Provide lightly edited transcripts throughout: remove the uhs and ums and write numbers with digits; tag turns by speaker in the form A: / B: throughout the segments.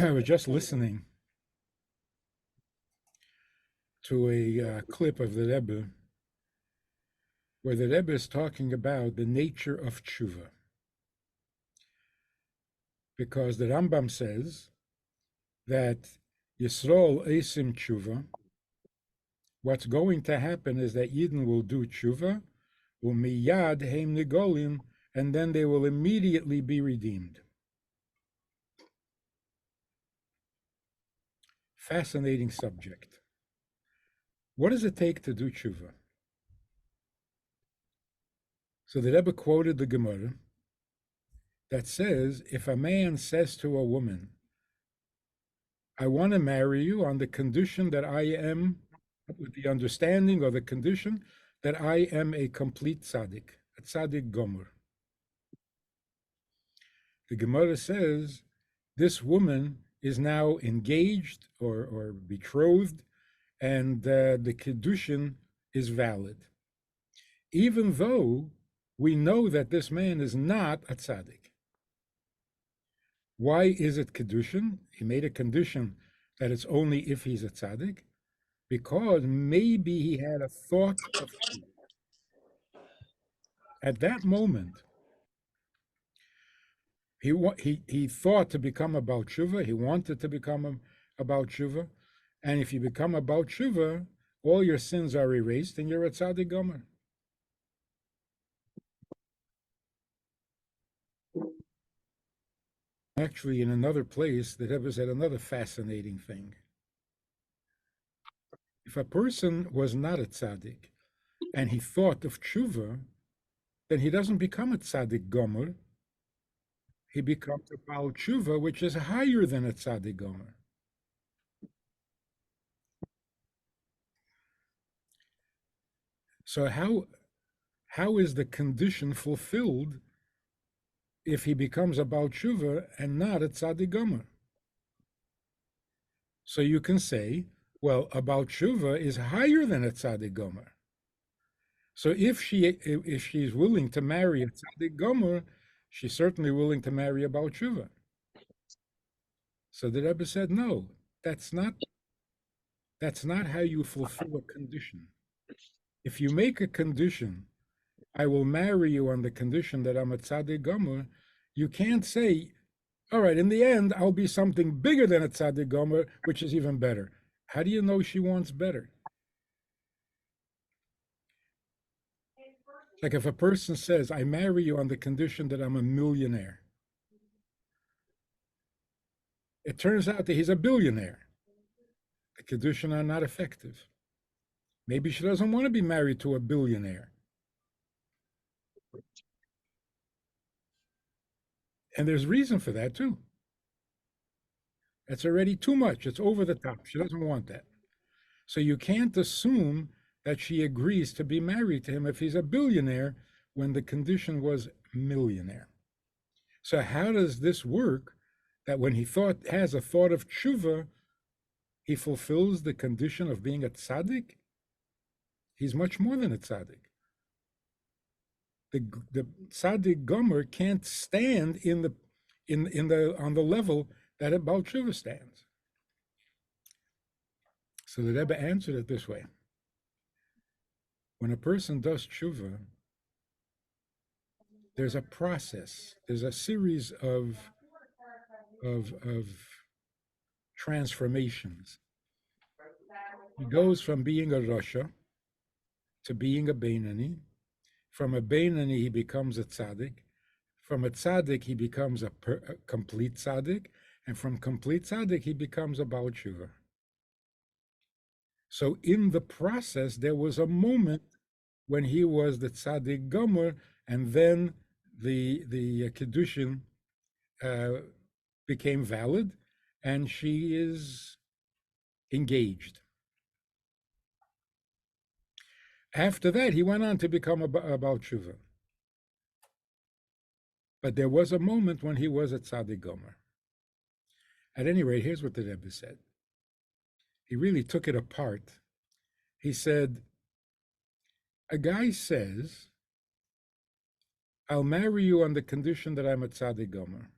A: I was just listening to a clip of the Rebbe where the Rebbe is talking about the nature of Teshuvah. Because the Rambam says that Yisrael Eisim Teshuvah, what's going to happen is that Yidden will do Teshuvah, umiyad heim nigolim, and then they will immediately be redeemed. Fascinating subject. What does it take to do Teshuvah? So the Rebbe quoted the Gemara that says, if a man says to a woman, I want to marry you on the condition that I am, with the understanding or the condition that I am a complete tzaddik, a tzaddik gomer. The Gemara says this woman is now engaged or betrothed, and the kiddushin is valid, even though we know that this man is not a tzaddik. Why is it kiddushin? He made a condition that it's only if he's a tzaddik, because maybe he had a thought of at that moment. He thought to become a Baal Teshuvah. He wanted to become a Baal Teshuvah, and if you become a Baal Teshuvah, all your sins are erased, and you're a tzaddik gomer. Actually, in another place, the Rebbe said another fascinating thing. If a person was not a tzaddik, and he thought of Teshuvah, then he doesn't become a tzaddik gomer. He becomes a Baal Teshuvah, which is higher than a tzaddik gomer. So how is the condition fulfilled if he becomes a Baal Teshuvah and not a tzaddik gomer? So you can say, well, a Baal Teshuvah is higher than a tzaddik gomer. So if she's willing to marry a tzaddik gomer, she's certainly willing to marry a Baal Teshuvah. So the Rebbe said, no, that's not how you fulfill a condition. If you make a condition, I will marry you on the condition that I'm a tzaddik gomer, you can't say, all right, in the end, I'll be something bigger than a tzaddik gomer, which is even better. How do you know she wants better? Like if a person says, I marry you on the condition that I'm a millionaire. It turns out that he's a billionaire. The kiddushin are not effective. Maybe she doesn't want to be married to a billionaire. And there's reason for that too. That's already too much. It's over the top. She doesn't want that. So you can't assume that she agrees to be married to him if he's a billionaire when the condition was millionaire. So how does this work that when he has a thought of Teshuvah, he fulfills the condition of being a tzaddik? He's much more than a tzaddik. The tzaddik gomer can't stand on the level that a Baal Teshuvah stands. So the Rebbe answered it this way: when a person does Teshuvah, there's a process. There's a series of transformations. He goes from being a Rasha to being a Beinani. From a Beinani, he becomes a tzaddik. From a tzaddik, he becomes a complete tzaddik. And from complete tzaddik, he becomes a Baal Teshuvah. So in the process, there was a moment when he was the tzaddik gomer, and then the kiddushin became valid, and she is engaged. After that, he went on to become a Baal Teshuvah. But there was a moment when he was a tzaddik gomer. At any rate, here's what the Rebbe said. He really took it apart. He said, a guy says, I'll marry you on the condition that I'm a tzaddik gomer.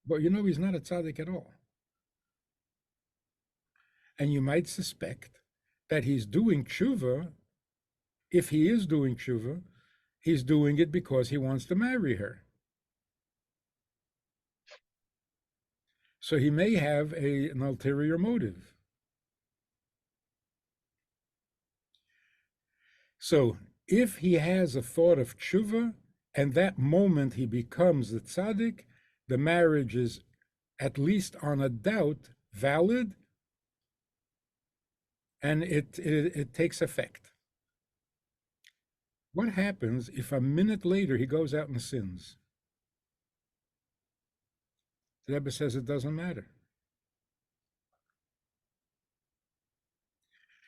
A: But you know he's not a tzaddik at all. And you might suspect that he's doing tshuva. If he is doing tshuva, he's doing it because he wants to marry her. So he may have an ulterior motive. So if he has a thought of tshuva, and that moment he becomes the tzaddik, the marriage is, at least on a doubt, valid, and it takes effect. What happens if a minute later he goes out and sins? The Rebbe says it doesn't matter.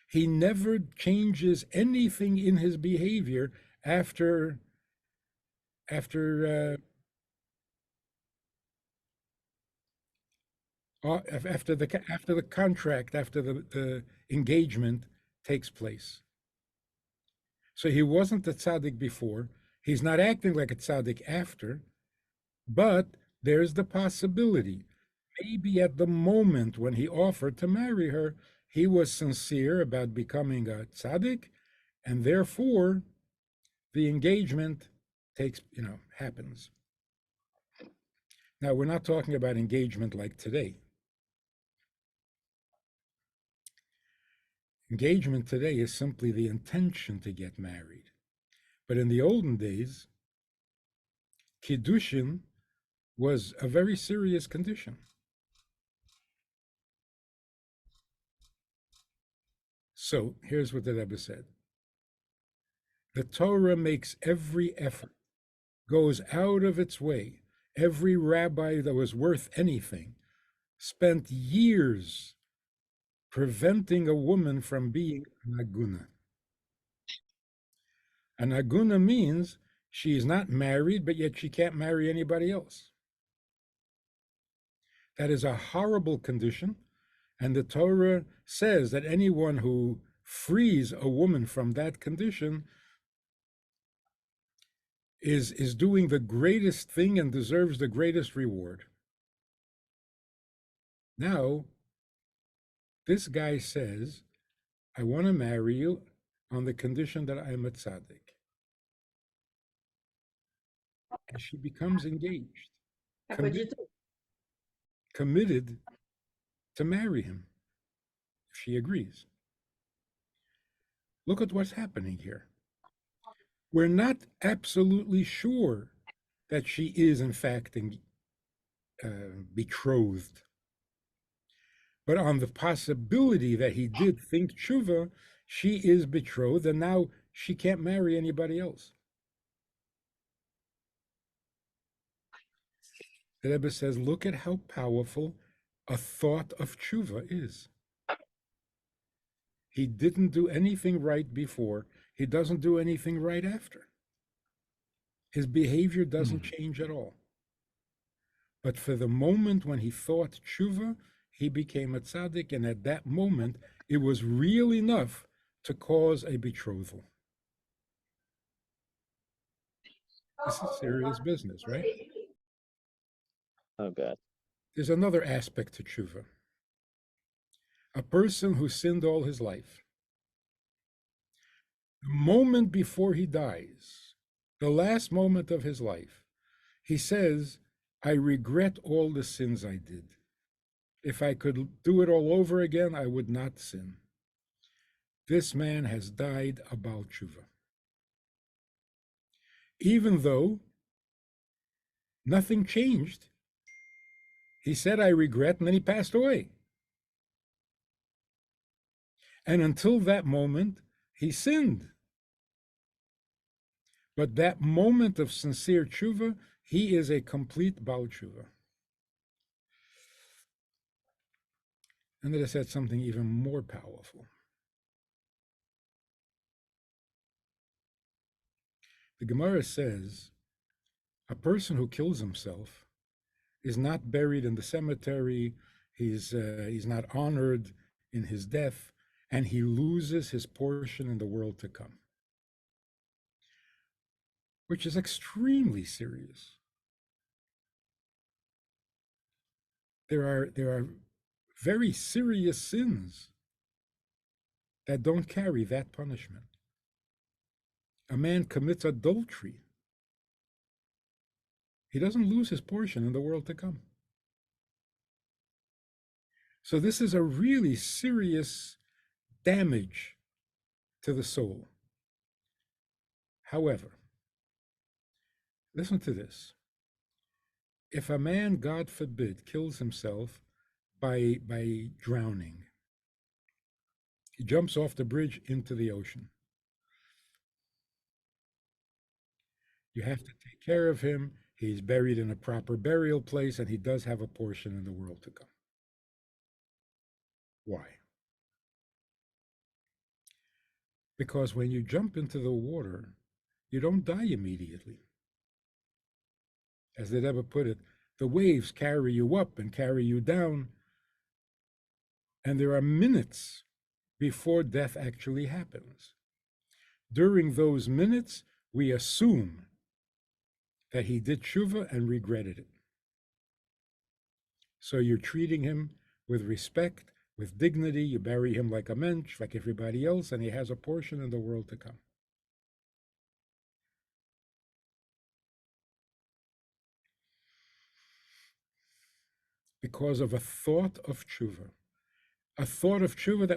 A: He never changes anything in his behavior after after after the contract, after the engagement takes place. So he wasn't a tzaddik before. He's not acting like a tzaddik after, but there's the possibility. Maybe at the moment when he offered to marry her, he was sincere about becoming a tzaddik, and therefore the engagement happens. Now, we're not talking about engagement like today. Engagement today is simply the intention to get married. But in the olden days, kiddushin was a very serious condition. So here's what the Rebbe said. The Torah makes every effort, goes out of its way. Every rabbi that was worth anything spent years preventing a woman from being an aguna. An aguna means she is not married, but yet she can't marry anybody else. That is a horrible condition. And the Torah says that anyone who frees a woman from that condition is doing the greatest thing and deserves the greatest reward. Now, this guy says, I want to marry you on the condition that I'm a tzaddik. And she becomes engaged, committed to marry him, if she agrees. Look at what's happening here. We're not absolutely sure that she is, in fact, betrothed. But on the possibility that he did think tshuva, she is betrothed, and now she can't marry anybody else. The Rebbe says, look at how powerful a thought of tshuva is. He didn't do anything right before. He doesn't do anything right after. His behavior doesn't change at all. But for the moment when he thought tshuva, he became a tzaddik, and at that moment, it was real enough to cause a betrothal. This is serious business, right?
B: Oh, God.
A: There's another aspect to tshuva. A person who sinned all his life, the moment before he dies, the last moment of his life, he says, I regret all the sins I did. If I could do it all over again, I would not sin. This man has died about tshuva. Even though nothing changed, he said, I regret, and then he passed away. And until that moment, he sinned. But that moment of sincere tshuva, he is a complete Baal tshuva. And then I said something even more powerful. The Gemara says, a person who kills himself is not buried in the cemetery, he's not honored in his death, and he loses his portion in the world to come, which is extremely serious. There are very serious sins that don't carry that punishment. A man commits adultery, he doesn't lose his portion in the world to come. So this is a really serious damage to the soul. However, listen to this. If a man, God forbid, kills himself by drowning, he jumps off the bridge into the ocean. You have to take care of him. He's buried in a proper burial place, and he does have a portion in the world to come. Why? Because when you jump into the water, you don't die immediately. As they'd ever put it, the waves carry you up and carry you down, and there are minutes before death actually happens. During those minutes, we assume that he did teshuvah and regretted it. So you're treating him with respect, with dignity. You bury him like a mensch, like everybody else, and he has a portion in the world to come. Because of a thought of teshuvah, a thought of teshuvah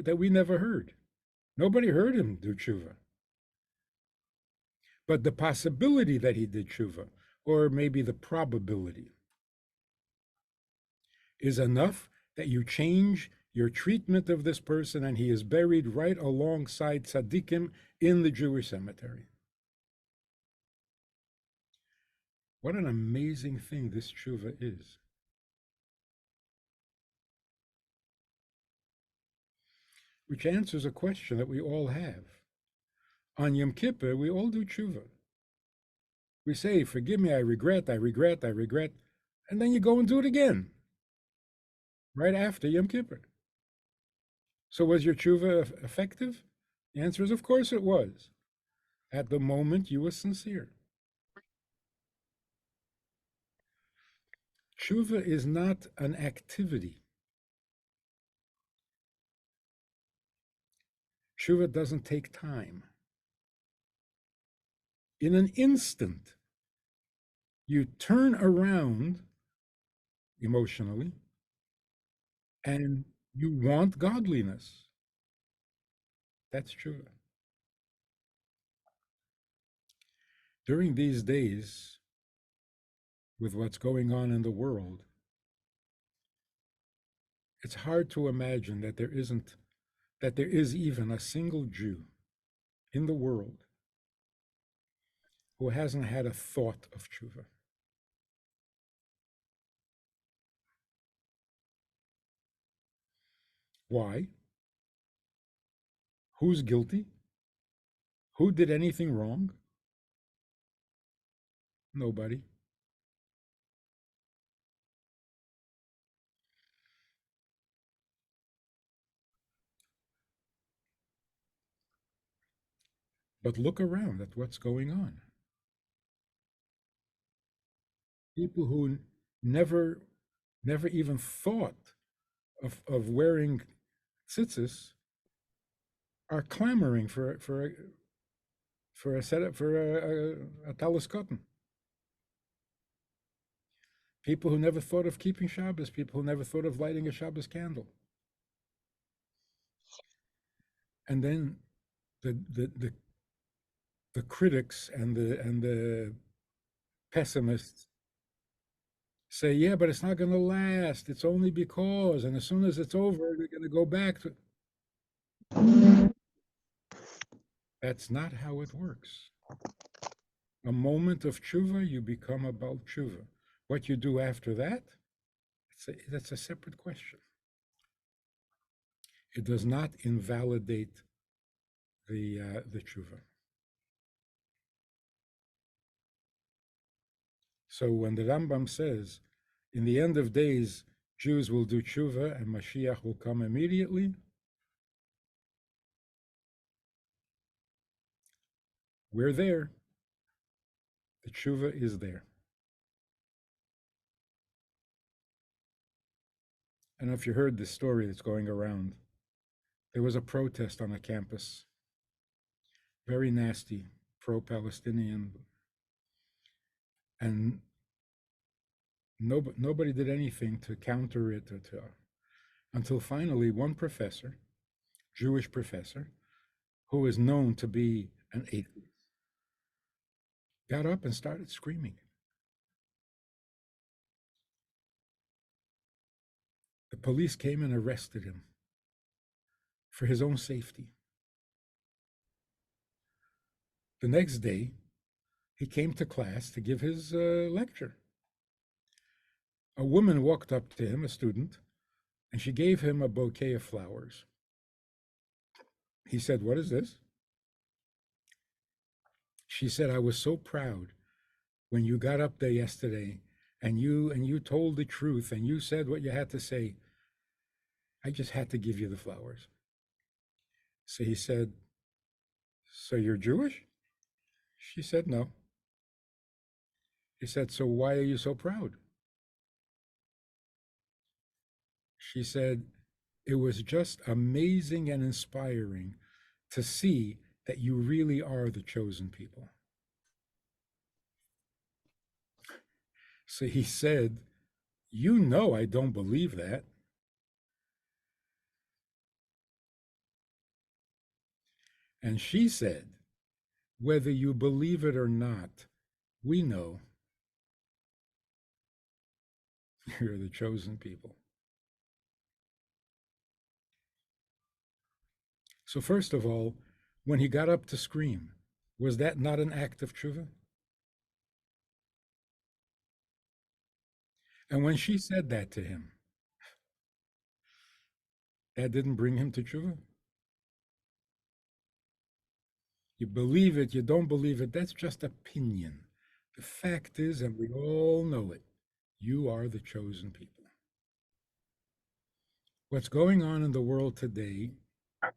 A: that we never heard. Nobody heard him do teshuvah. But the possibility that he did teshuvah, or maybe the probability, is enough that you change your treatment of this person, and he is buried right alongside tzaddikim in the Jewish cemetery. What an amazing thing this teshuvah is. Which answers a question that we all have. On Yom Kippur, we all do teshuvah. We say, forgive me, I regret, I regret, I regret. And then you go and do it again, right after Yom Kippur. So was your teshuvah effective? The answer is, of course it was. At the moment, you were sincere. Teshuvah is not an activity. Teshuvah doesn't take time. In an instant, you turn around emotionally and you want godliness. That's teshuvah. During these days, with what's going on in the world, it's hard to imagine that there is even a single Jew in the world who hasn't had a thought of teshuvah. Why? Who's guilty? Who did anything wrong? Nobody. But look around at what's going on. People who never never even thought of wearing tzitzis are clamoring for a setup for a talis cotton. People who never thought of keeping Shabbos, people who never thought of lighting a Shabbos candle. And then the critics and the pessimists say, yeah, but it's not going to last. It's only because, and as soon as it's over, they're going to go back to. That's not how it works. A moment of tshuva, you become about tshuva. What you do after that, that's a separate question. It does not invalidate the tshuva. So when the Rambam says, in the end of days, Jews will do tshuva and Mashiach will come immediately, we're there. The tshuva is there. I don't know if you heard this story that's going around. There was a protest on a campus, very nasty, pro-Palestinian, and nobody did anything to counter it until finally one professor, Jewish professor, who is known to be an atheist, got up and started screaming. The police came and arrested him for his own safety. The next day, he came to class to give his lecture. A woman walked up to him, a student, and she gave him a bouquet of flowers. He said, "What is this?" She said, "I was so proud when you got up there yesterday and you told the truth and you said what you had to say. I just had to give you the flowers." So he said, "So you're Jewish?" She said, "No." He said, "So why are you so proud?" She said, "It was just amazing and inspiring to see that you really are the chosen people." So he said, "You know I don't believe that." And she said, "Whether you believe it or not, we know you're the chosen people." So, first of all, when he got up to scream, was that not an act of tshuva? And when she said that to him, that didn't bring him to tshuva? You believe it, you don't believe it, that's just opinion. The fact is, and we all know it, you are the chosen people. What's going on in the world today, I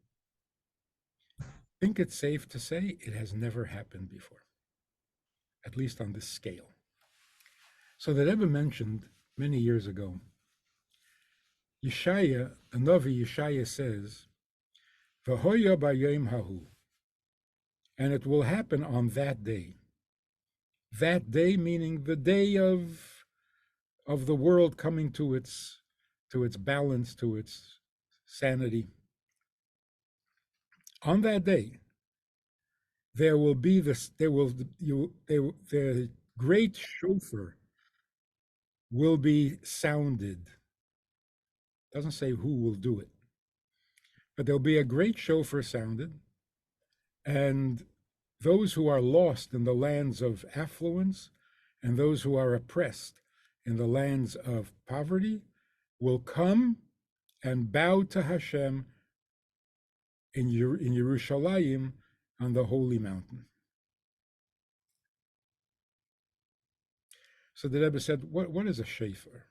A: think it's safe to say it has never happened before, at least on this scale. So that Rebbe mentioned many years ago, Yeshaya, the Navi Yeshaya says, "V'hoya b'yom hahu," and it will happen on that day. That day meaning the day of the world coming to its balance, to its sanity. On that day, there will be this. The great shofar will be sounded. Doesn't say who will do it, but there'll be a great shofar sounded, and those who are lost in the lands of affluence and those who are oppressed in the lands of poverty will come and bow to Hashem in Yerushalayim on the holy mountain. So the Rebbe said, what is a shofar?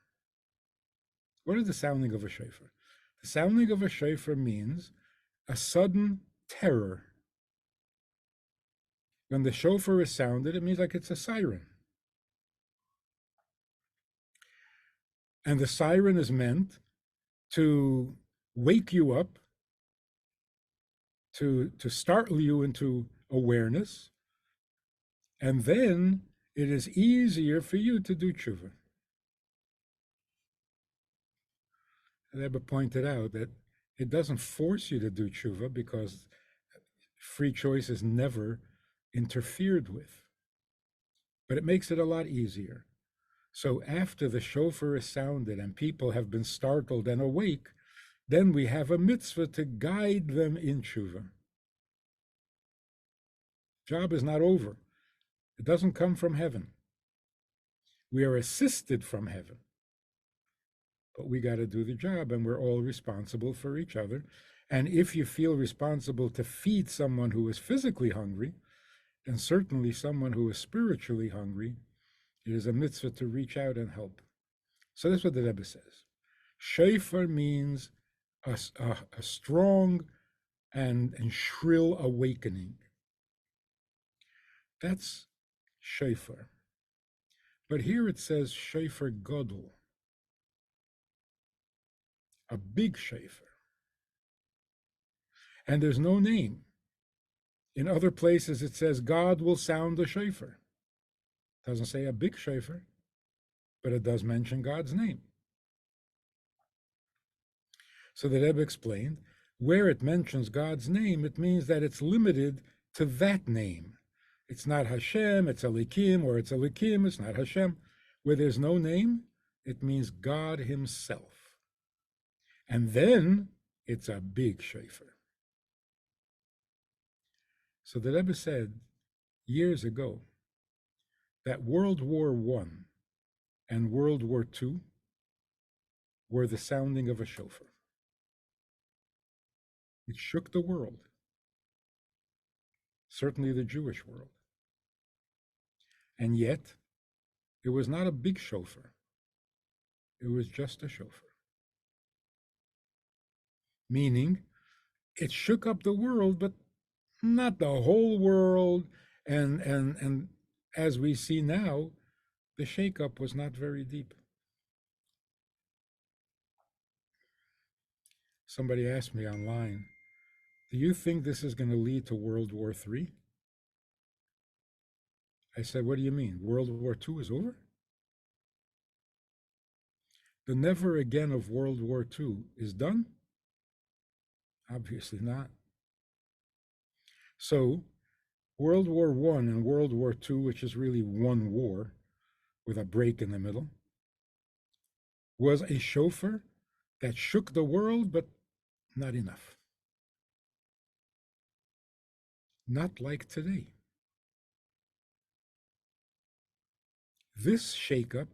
A: What is the sounding of a shofar? The sounding of a shofar means a sudden terror. When the shofar is sounded, it means like it's a siren. And the siren is meant to wake you up, to startle you into awareness, and then it is easier for you to do tshuva. Rebbe pointed out that it doesn't force you to do tshuva because free choice is never interfered with, but it makes it a lot easier. So after the shofar is sounded and people have been startled and awake, then we have a mitzvah to guide them in tshuva. Job is not over. It doesn't come from heaven. We are assisted from heaven, but we got to do the job, and we're all responsible for each other. And if you feel responsible to feed someone who is physically hungry, and certainly someone who is spiritually hungry, it is a mitzvah to reach out and help. So that's what the Rebbe says. Shofar means a strong and shrill awakening. That's shofar. But here it says shofar gadol. a big shofar. And there's no name. In other places, it says God will sound the shofar. It doesn't say a big shofar, but it does mention God's name. So the Rebbe explained, where it mentions God's name, it means that it's limited to that name. It's not Hashem, it's Elikim, or it's Elikim, it's not Hashem. Where there's no name, it means God himself. And then it's a big shofar. So the Rebbe said years ago that World War I and World War II were the sounding of a shofar. It shook the world, certainly the Jewish world. And yet, it was not a big shofar. It was just a shofar. Meaning, it shook up the world, but not the whole world. And as we see now, the shakeup was not very deep. Somebody asked me online, do you think this is going to lead to World War III? I said, what do you mean? World War II is over? The never again of World War II is done? Obviously not. So, World War I and World War II, which is really one war with a break in the middle, was a shofar that shook the world, but not enough. Not like today. This shakeup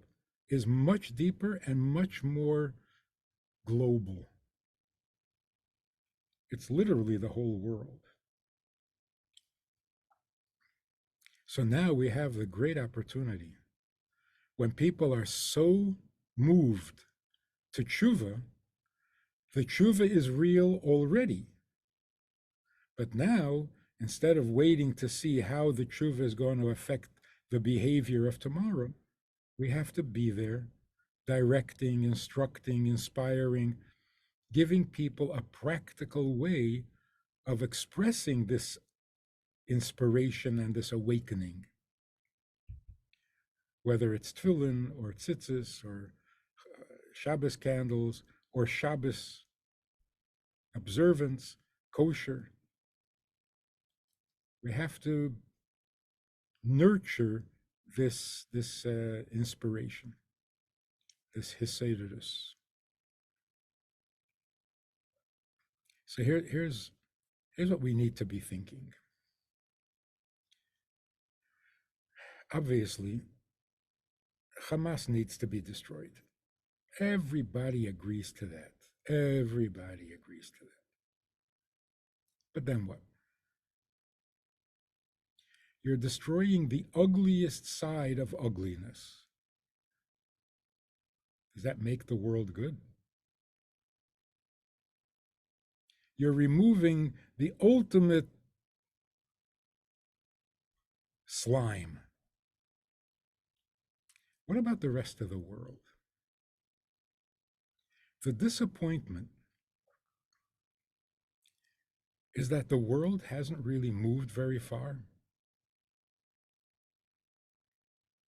A: is much deeper and much more global. It's literally the whole world. So now we have the great opportunity when people are so moved to Teshuvah, the Teshuvah is real already. But now, instead of waiting to see how the Teshuvah is going to affect the behavior of tomorrow, we have to be there, directing, instructing, inspiring, giving people a practical way of expressing this inspiration and this awakening, whether it's tefillin or tzitzis or Shabbos candles or Shabbos observance, kosher. We have to nurture this inspiration, this hisaydus. So here's what we need to be thinking. Obviously, Hamas needs to be destroyed. Everybody agrees to that. Everybody agrees to that. But then what? You're destroying the ugliest side of ugliness. Does that make the world good? You're removing the ultimate slime. What about the rest of the world? The disappointment is that the world hasn't really moved very far.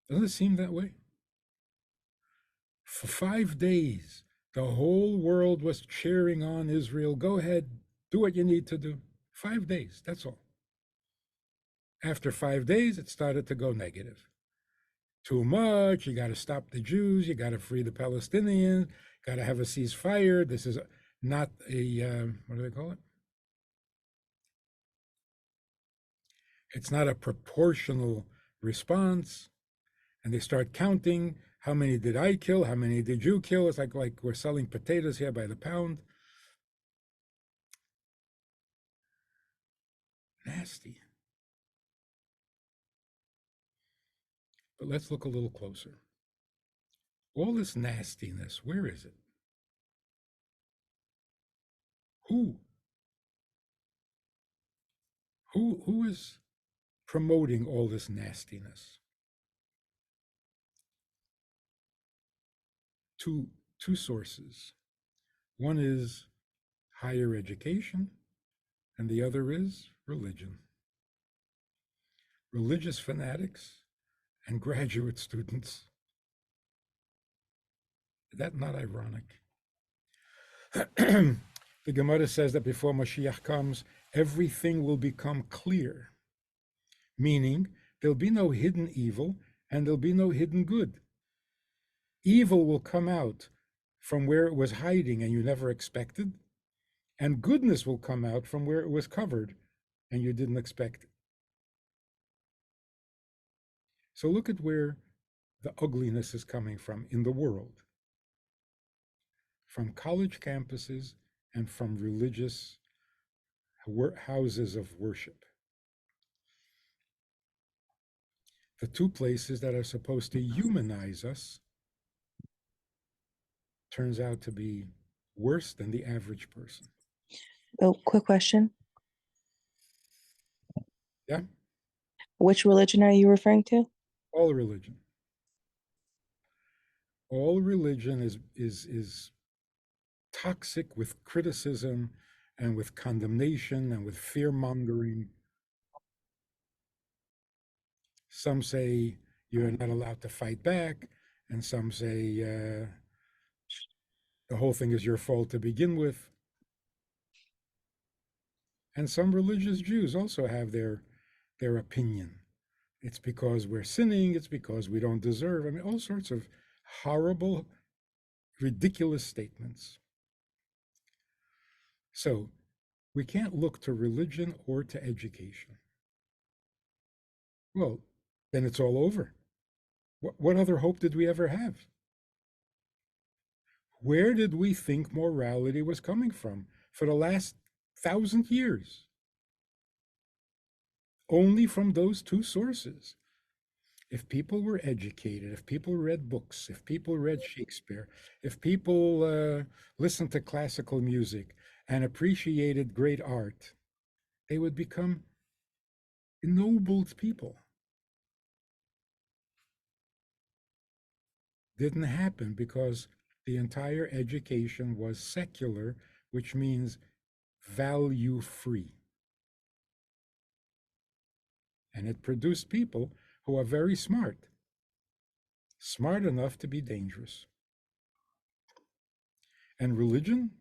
A: Doesn't it seem that way? For 5 days, the whole world was cheering on Israel. Go ahead, do what you need to do. 5 days, that's all. After 5 days, it started to go negative. Too much, you got to stop the Jews, you got to free the Palestinians, got to have a ceasefire. This is not a, what do they call it? It's not a proportional response. And they start counting, how many did I kill? How many did you kill? It's like we're selling potatoes here by the pound. Nasty. But let's look a little closer. All this nastiness, where is it? Who? Who is promoting all this nastiness? Two sources. One is higher education, and the other is religion. Religious fanatics and graduate students. Is that not ironic? The Gemara says that before Mashiach comes, everything will become clear, meaning there'll be no hidden evil and there'll be no hidden good. Evil will come out from where it was hiding and you never expected, and goodness will come out from where it was covered and you didn't expect it. So look at where the ugliness is coming from in the world, from college campuses and from religious houses of worship. The two places that are supposed to humanize us turns out to be worse than the average person.
C: Oh, quick question.
A: Yeah,
C: Which religion are you referring to?
A: all religion. All religion is toxic with criticism and with condemnation and with fear mongering. Some say you're not allowed to fight back, and some say the whole thing is your fault to begin with. And some religious Jews also have their opinion. It's because we're sinning, it's because we don't deserve. I mean, all sorts of horrible, ridiculous statements. So we can't look to religion or to education. Well, then it's all over. What other hope did we ever have? Where did we think morality was coming from for the last 1,000 years? Only from those two sources. If people were educated, if people read books, if people read Shakespeare, if people listened to classical music and appreciated great art, they would become ennobled people. Didn't happen because the entire education was secular, which means value free. And it produced people who are very smart, smart enough to be dangerous. And religion,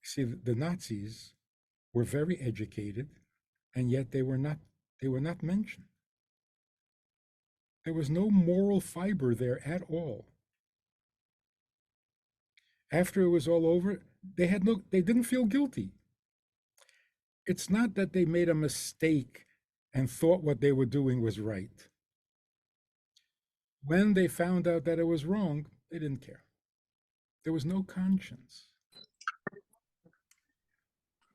A: see, the Nazis were very educated, and yet they were not mentioned. There was no moral fiber there at all. After it was all over, they didn't feel guilty. It's not that they made a mistake and thought what they were doing was right. When they found out that it was wrong, they didn't care. There was no conscience.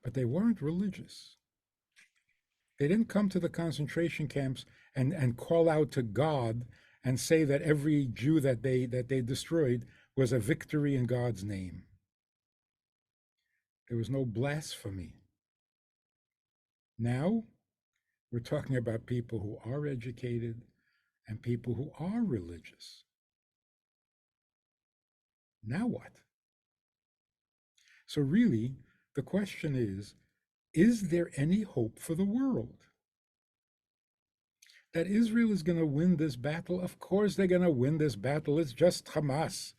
A: But they weren't religious. They didn't come to the concentration camps and call out to God and say that every Jew that they destroyed was a victory in God's name. There was no blasphemy. Now we're talking about people who are educated and people who are religious. Now what? So really, the question is there any hope for the world? That Israel is going to win this battle? Of course they're going to win this battle. It's just Hamas.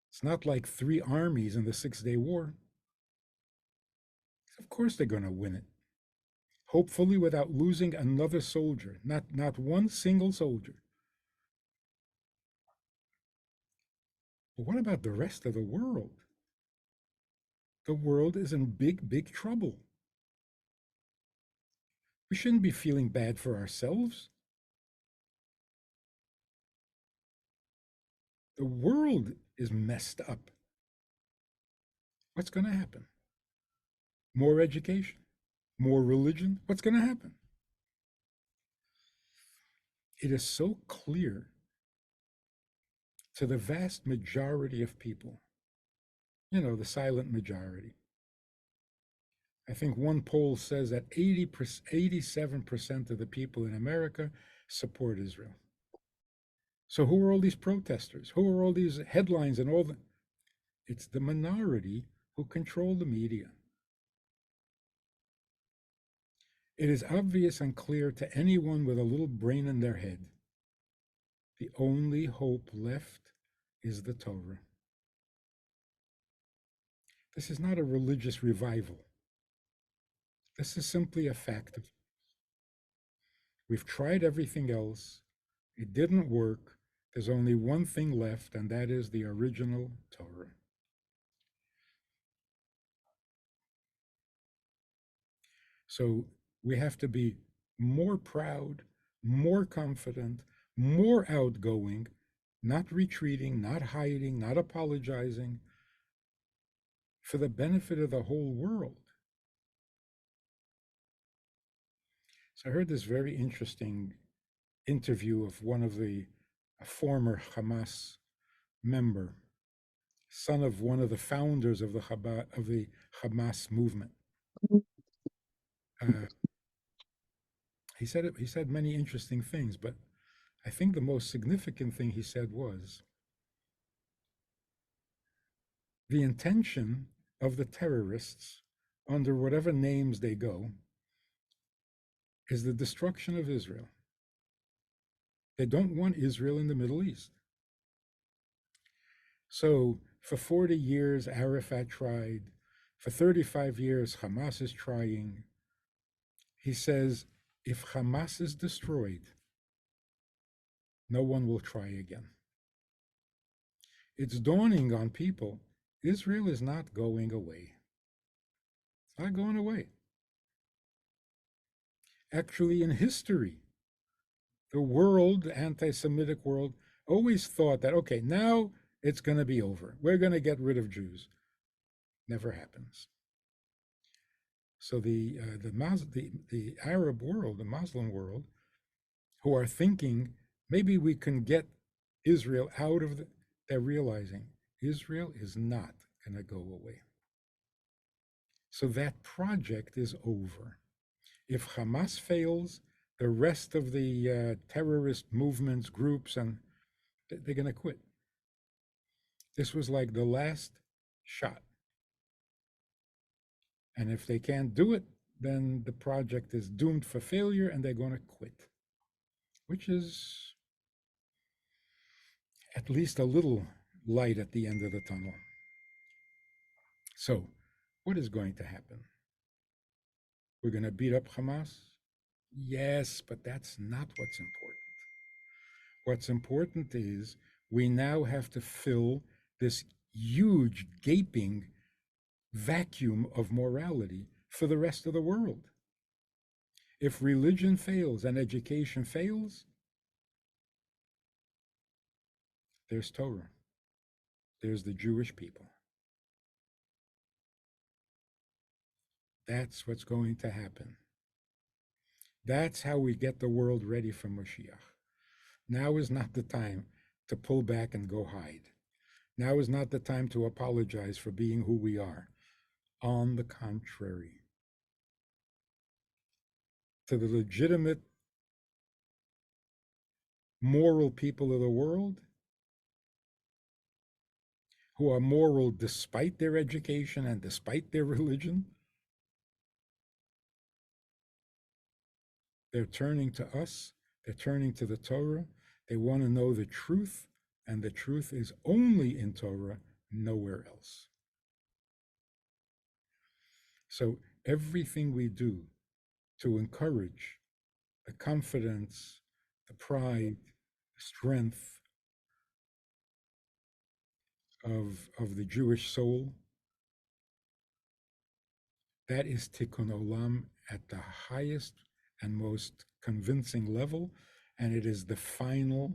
A: It's not like 3 armies in the 6-Day War. Of course they're going to win it. Hopefully without losing another soldier, not one single soldier. But what about the rest of the world? The world is in big, big trouble. We shouldn't be feeling bad for ourselves. The world is messed up. What's going to happen? More education? More religion? What's going to happen? It is so clear to the vast majority of people, the silent majority. I think one poll says that 87% of the people in America support Israel. So who are all these protesters? Who are all these headlines and all the? It's the minority who control the media. It is obvious and clear to anyone with a little brain in their head. The only hope left is the Torah. This is not a religious revival. This is simply a fact of we've tried everything else. It didn't work. There's only one thing left, and that is the original Torah. So we have to be more proud, more confident, more outgoing, not retreating, not hiding, not apologizing, for the benefit of the whole world. So I heard this very interesting interview of one of a former Hamas member, son of one of the founders of the Chabad, of the Hamas movement. Uh, he said many interesting things, but I think the most significant thing he said was the intention of the terrorists, under whatever names they go, is the destruction of Israel. They don't want Israel in the Middle East. So for 40 years, Arafat tried. For 35 years, Hamas is trying. He says, if Hamas is destroyed, no one will try again. It's dawning on people, Israel is not going away. It's not going away. Actually, in history, the world, the anti-Semitic world, always thought that, okay, now it's going to be over. We're going to get rid of Jews. Never happens. So the Arab world, the Muslim world, who are thinking maybe we can get Israel out of they're realizing Israel is not going to go away. So that project is over. If Hamas fails, the rest of the terrorist movements, groups, and they're going to quit. This was like the last shot. And if they can't do it, then the project is doomed for failure and they're going to quit, which is at least a little light at the end of the tunnel. So, what is going to happen? We're going to beat up Hamas? Yes, but that's not what's important. What's important is we now have to fill this huge, gaping vacuum of morality for the rest of the world. If religion fails and education fails, there's Torah. There's the Jewish people. That's what's going to happen. That's how we get the world ready for Mashiach. Now is not the time to pull back and go hide. Now is not the time to apologize for being who we are. On the contrary, to the legitimate moral people of the world, who are moral despite their education and despite their religion, they're turning to us, they're turning to the Torah. They want to know the truth, and the truth is only in Torah, nowhere else. So everything we do to encourage the confidence, the pride, the strength of the Jewish soul, that is tikkun olam at the highest and most convincing level, and it is the final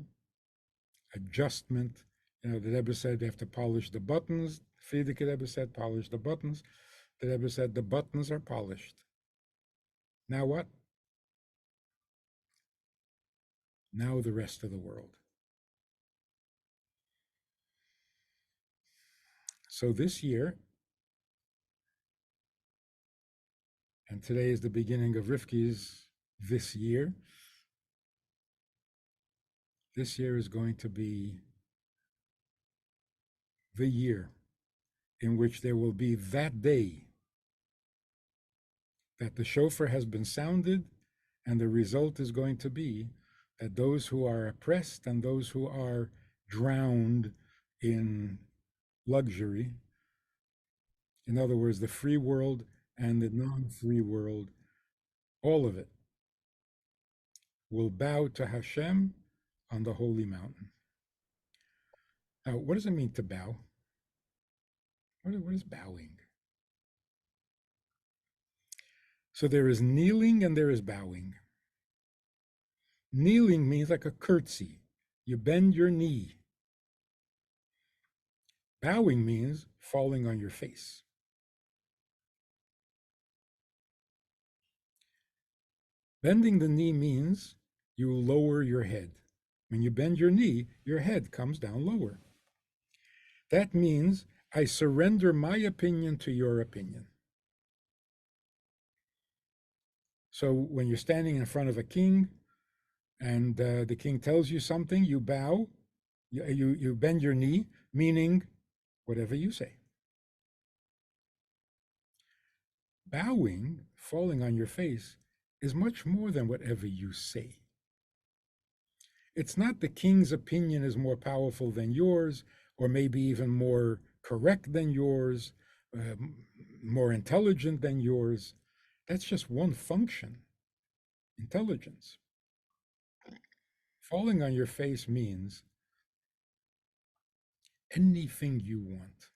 A: adjustment. You know, the Rebbe said they have to polish the buttons. Frierdiker Rebbe said, polish the buttons. The Rebbe said the buttons are polished. Now what? Now the rest of the world. So this year, and today is the beginning of Rivki's this year, This year is going to be the year in which there will be that day that the shofar has been sounded, and the result is going to be that those who are oppressed and those who are drowned in luxury, in other words, the free world and the non free world, all of it will bow to Hashem on the holy mountain. Now, what does it mean to bow? What is bowing? So there is kneeling and there is bowing. Kneeling means like a curtsy. You bend your knee. Bowing means falling on your face. Bending the knee means you lower your head. When you bend your knee, your head comes down lower. That means I surrender my opinion to your opinion. So when you're standing in front of a king and the king tells you something, you bow, you bend your knee, meaning whatever you say. Bowing, falling on your face, is much more than whatever you say. It's not the king's opinion is more powerful than yours, or maybe even more correct than yours, more intelligent than yours. That's just one function, intelligence. Falling on your face means anything you want.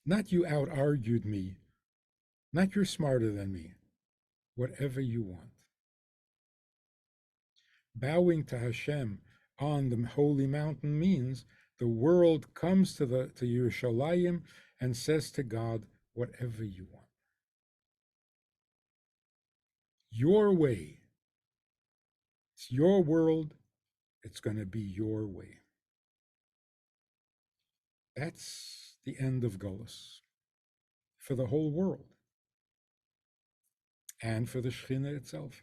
A: Not you out argued me, not you're smarter than me, whatever you want. Bowing to Hashem on the holy mountain means the world comes to Yerushalayim and says to God, whatever you want. Your way. It's your world. It's going to be your way. That's the end of Golus for the whole world and for the Shekhinah itself.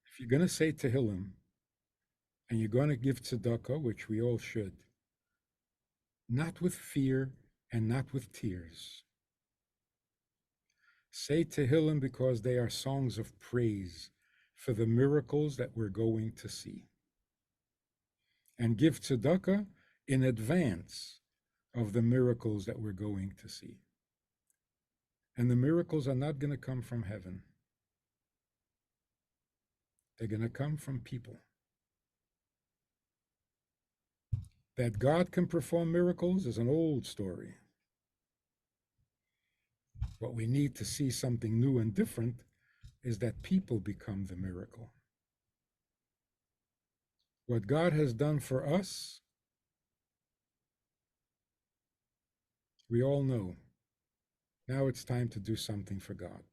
A: If you're going to say Tehillim and you're going to give tzedakah, which we all should, not with fear and not with tears. Say Tehillim because they are songs of praise for the miracles that we're going to see. And give tzedakah in advance of the miracles that we're going to see. And the miracles are not going to come from heaven. They're going to come from people. That God can perform miracles is an old story. What we need to see something new and different is that people become the miracle. What God has done for us, we all know. Now it's time to do something for God.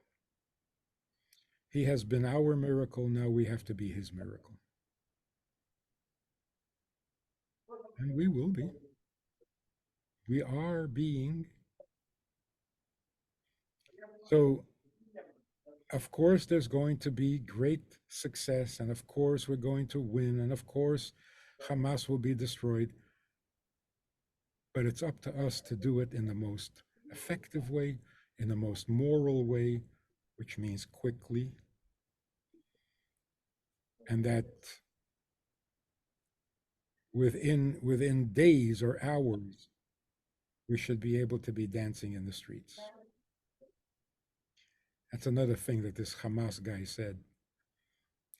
A: He has been our miracle, now we have to be his miracle. And we will be. We are being. So, of course, there's going to be great success, and of course, we're going to win, and of course, Hamas will be destroyed. But it's up to us to do it in the most effective way, in the most moral way, which means quickly, and that within days or hours, we should be able to be dancing in the streets. That's another thing that this Hamas guy said.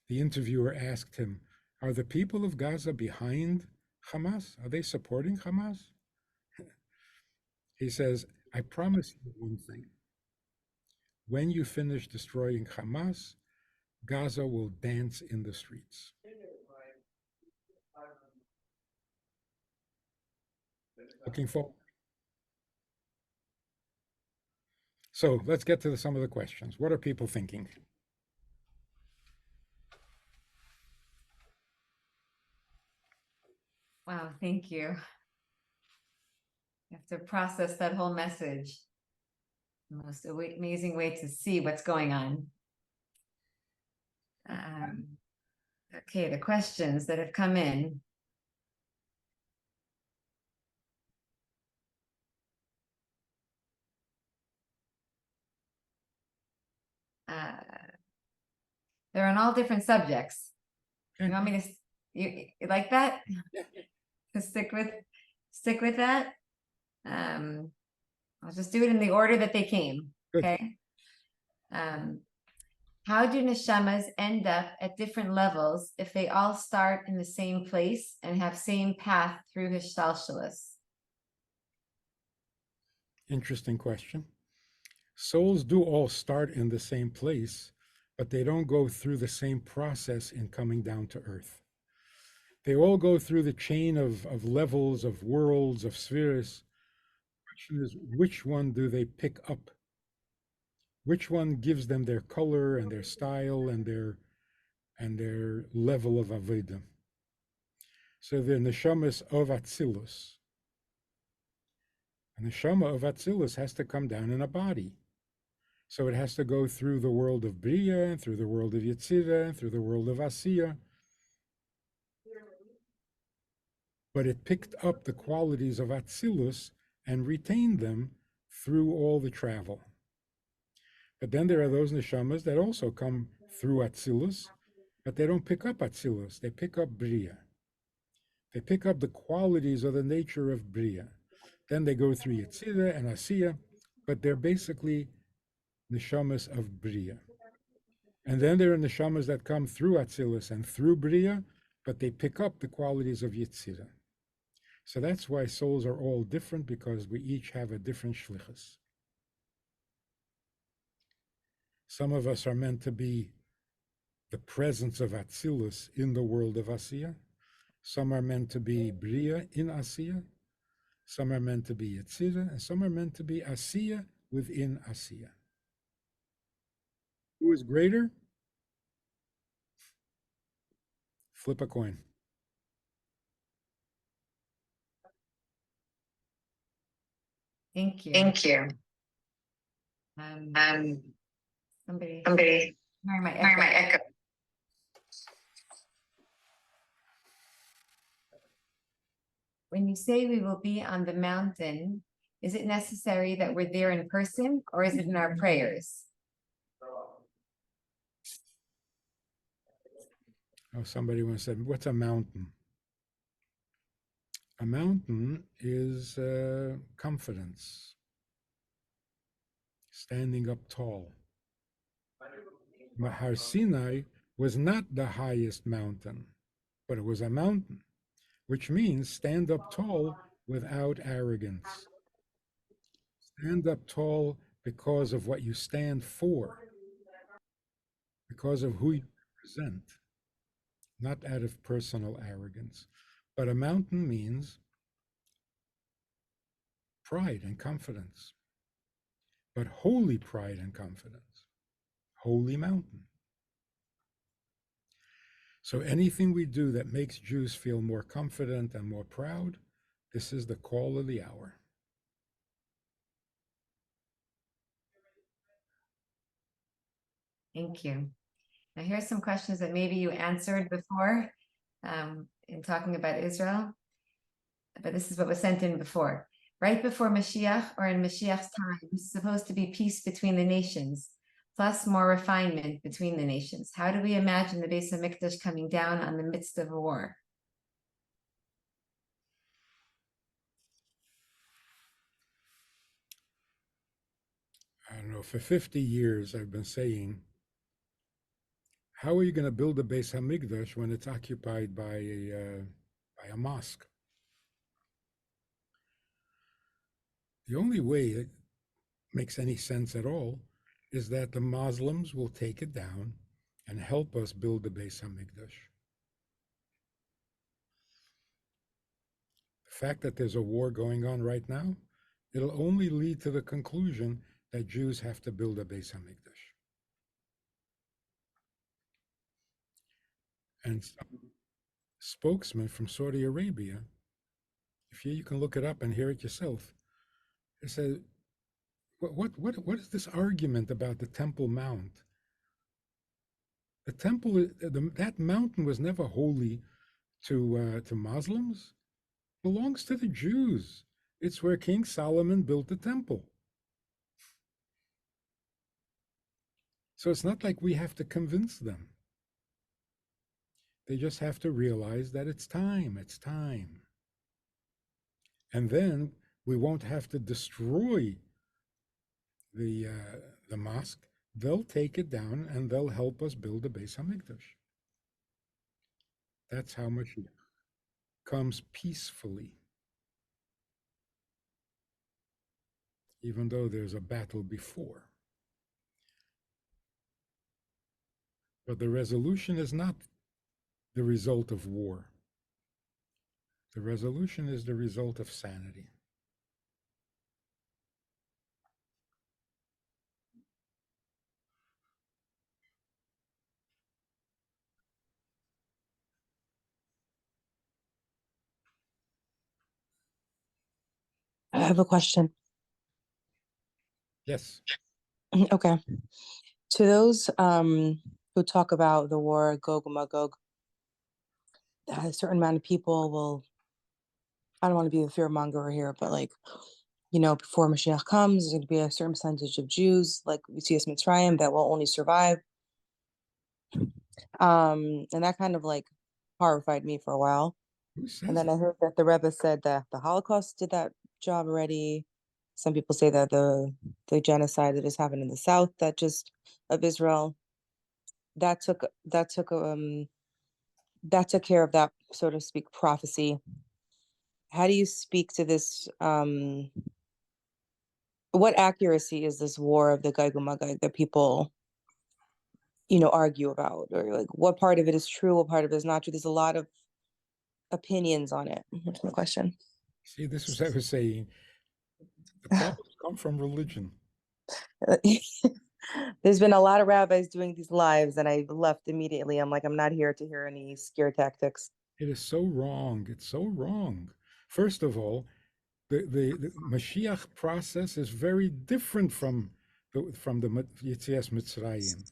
A: The interviewer asked him, are the people of Gaza behind Hamas? Are they supporting Hamas? He says, I promise you one thing. When you finish destroying Hamas, Gaza will dance in the streets. Looking forward. So let's get to some of the questions. What are people thinking?
D: thank you. You have to process that whole message. The most amazing way to see what's going on. Okay, the questions that have come in. They're on all different subjects.
A: Okay.
D: You want me to, you like that?
A: Yeah.
D: To stick with that? I'll just do it in the order that they came.
A: Good.
D: Okay. How do neshamas end up at different levels if they all start in the same place and have same path through Hishtalshalos?
A: Interesting question. Souls do all start in the same place, but they don't go through the same process in coming down to earth. They all go through the chain of levels, of worlds, of spheres. The question is, which one do they pick up? Which one gives them their color and their style and their level of avodah? So the neshamas of Atzilus. And the neshama of Atzilus has to come down in a body. So it has to go through the world of Bria, and through the world of Yetzirah, and through the world of Asiya. But it picked up the qualities of Atzilus and retained them through all the travel. But then there are those neshamas that also come through Atzilus, but they don't pick up Atzilus, they pick up Bria. They pick up the qualities of the nature of Bria. Then they go through Yetzirah and Asiya, but they're basically neshamas of Bria. And then there are neshamas that come through Atzilus and through Bria, but they pick up the qualities of Yetzirah. So that's why souls are all different, because we each have a different shlichus. Some of us are meant to be the presence of Atzilus in the world of Asiya. Some are meant to be Bria in Asiya. Some are meant to be Yetzirah, and some are meant to be Asiya within Asiya. Who is greater? Flip a coin.
D: Thank you.
B: Thank you.
D: Somebody
B: Somebody,
D: hearing my
B: hear my
D: echo.
B: echo.
D: When you say we will be on the mountain, is it necessary that we're there in person, or is it in our prayers?
A: Oh, somebody once said, what's a mountain? A mountain is confidence, standing up tall. Har Sinai was not the highest mountain, but it was a mountain, which means stand up tall without arrogance. Stand up tall because of what you stand for, because of who you represent, not out of personal arrogance. But a mountain means pride and confidence, but holy pride and confidence, holy mountain. So anything we do that makes Jews feel more confident and more proud, this is the call of the hour.
D: Thank you. Now here's some questions that maybe you answered before in talking about Israel, but this is what was sent in before. Right before Mashiach, or in Mashiach's time, it's supposed to be peace between the nations, plus more refinement between the nations. How do we imagine the Beis HaMikdash coming down on the midst of a war?
A: I don't know, for 50 years I've been saying, how are you going to build a Beis HaMikdash when it's occupied by a mosque? The only way it makes any sense at all is that the Muslims will take it down and help us build the Beis HaMikdash. The fact that there's a war going on right now, it'll only lead to the conclusion that Jews have to build a Beis HaMikdash. And some spokesman from Saudi Arabia If you can look it up and hear it yourself. It says, what is this argument about the Temple Mount? The temple, that mountain was never holy to Muslims. It belongs to the Jews. It's where King Solomon built the temple. So it's not like we have to convince them. They just have to realize that it's time. It's time. And then we won't have to destroy the mosque. They'll take it down and they'll help us build the Beis Hamikdash. That's how Mashiach comes peacefully, even though there's a battle before. But the resolution is not the result of war. The resolution is the result of sanity.
C: I have a question.
A: Yes.
C: Okay. To those who talk about the war, Gog and Magog, a certain amount of people will, I don't want to be the fear monger here, but like, before Mashiach comes, there's going to be a certain percentage of Jews, like we see as Mitzrayim, that will only survive. And that kind of like horrified me for a while.
A: Who says
C: And then
A: it?
C: I heard that the Rebbe said that the Holocaust did that job already. Some people say that the genocide that is happening in the south of Israel, that took care of that, so to speak, prophecy. How do you speak to this? What accuracy is this war of the Gog and Magog that people, argue about, or like what part of it is true, what part of it is not true? There's a lot of opinions on it. That's my question.
A: See, this was I was saying. The problems come from religion.
C: There's been a lot of rabbis doing these lives, and I left immediately. I'm like, I'm not here to hear any scare tactics.
A: It is so wrong. It's so wrong. First of all, the Mashiach process is very different from the Yetzias Mitzrayim.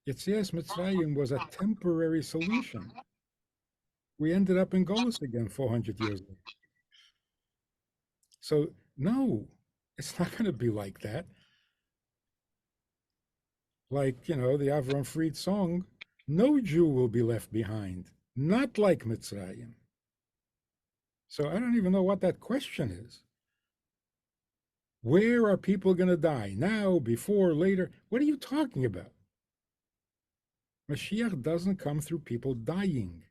A: Yetzias Mitzrayim was a temporary solution. We ended up in Golis again 400 years later. So no, it's not going to be like that. Like, the Avram Fried song, no Jew will be left behind, not like Mitzrayim. So I don't even know what that question is. Where are people going to die? Now, before, later? What are you talking about? Mashiach doesn't come through people dying.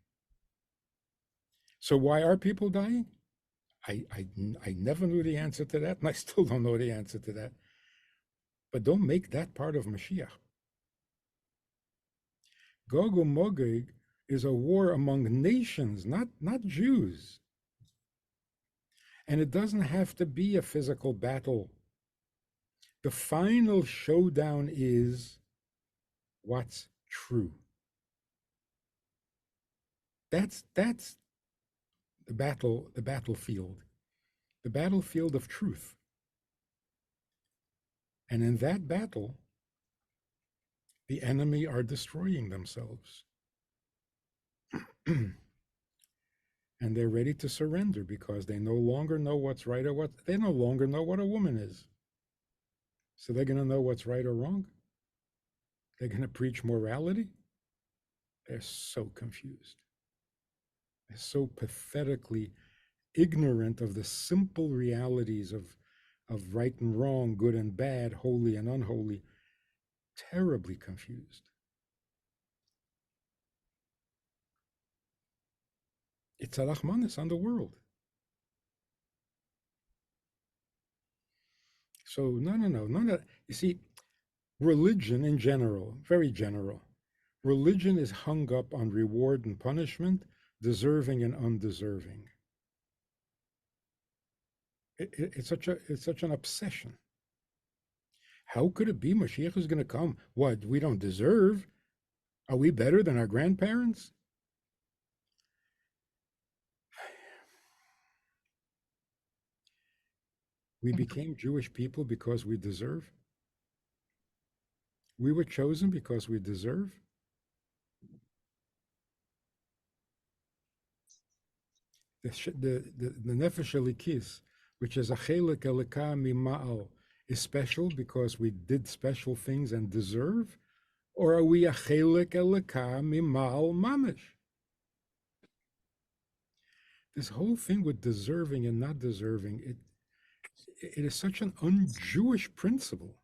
A: So why are people dying? I never knew the answer to that, and I still don't know the answer to that. But don't make that part of Mashiach. Gog and Magog is a war among nations, not Jews. And it doesn't have to be a physical battle. The final showdown is what's true. That's the battlefield of truth. And in that battle, the enemy are destroying themselves. And they're ready to surrender because they no longer know what's right or they no longer know what a woman is. So they're going to know what's right or wrong. They're going to preach morality. They're so confused. They're so pathetically ignorant of the simple realities of right and wrong, good and bad, holy and unholy. Terribly confused. It's a Rahmanis on the world. So no. You see, religion in general, very general, religion is hung up on reward and punishment, deserving and undeserving. It's such an obsession. How could it be Mashiach is going to come? What, we don't deserve? Are we better than our grandparents? We became Jewish people because we deserve. We were chosen because we deserve. The Nefesh Elikis, which is a Chelek Elika Mima'al, is special because we did special things and deserve? Or are we a Chelek Elika Mima'al Mamish? This whole thing with deserving and not deserving, it is such an un-Jewish principle.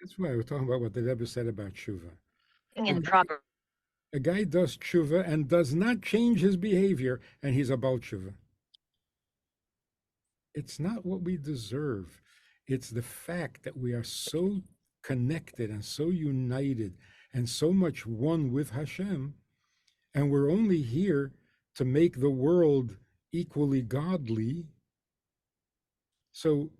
A: That's why we're talking about what the Rebbe said about Teshuvah. A guy does Teshuvah and does not change his behavior, and he's about Teshuvah. It's not what we deserve. It's the fact that we are so connected and so united and so much one with Hashem, and we're only here to make the world equally godly. So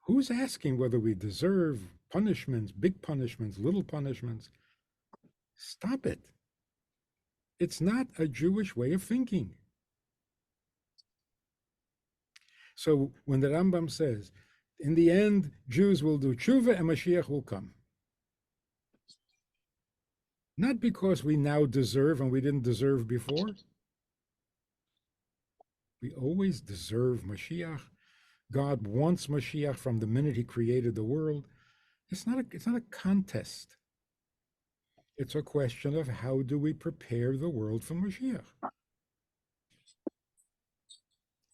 A: who's asking whether we deserve punishments, big punishments, little punishments? Stop it. It's not a Jewish way of thinking. So when the Rambam says, in the end, Jews will do Teshuvah and Mashiach will come. Not because we now deserve and we didn't deserve before. We always deserve Mashiach. God wants Mashiach from the minute he created the world. It's not a contest. It's a question of how do we prepare the world for Mashiach.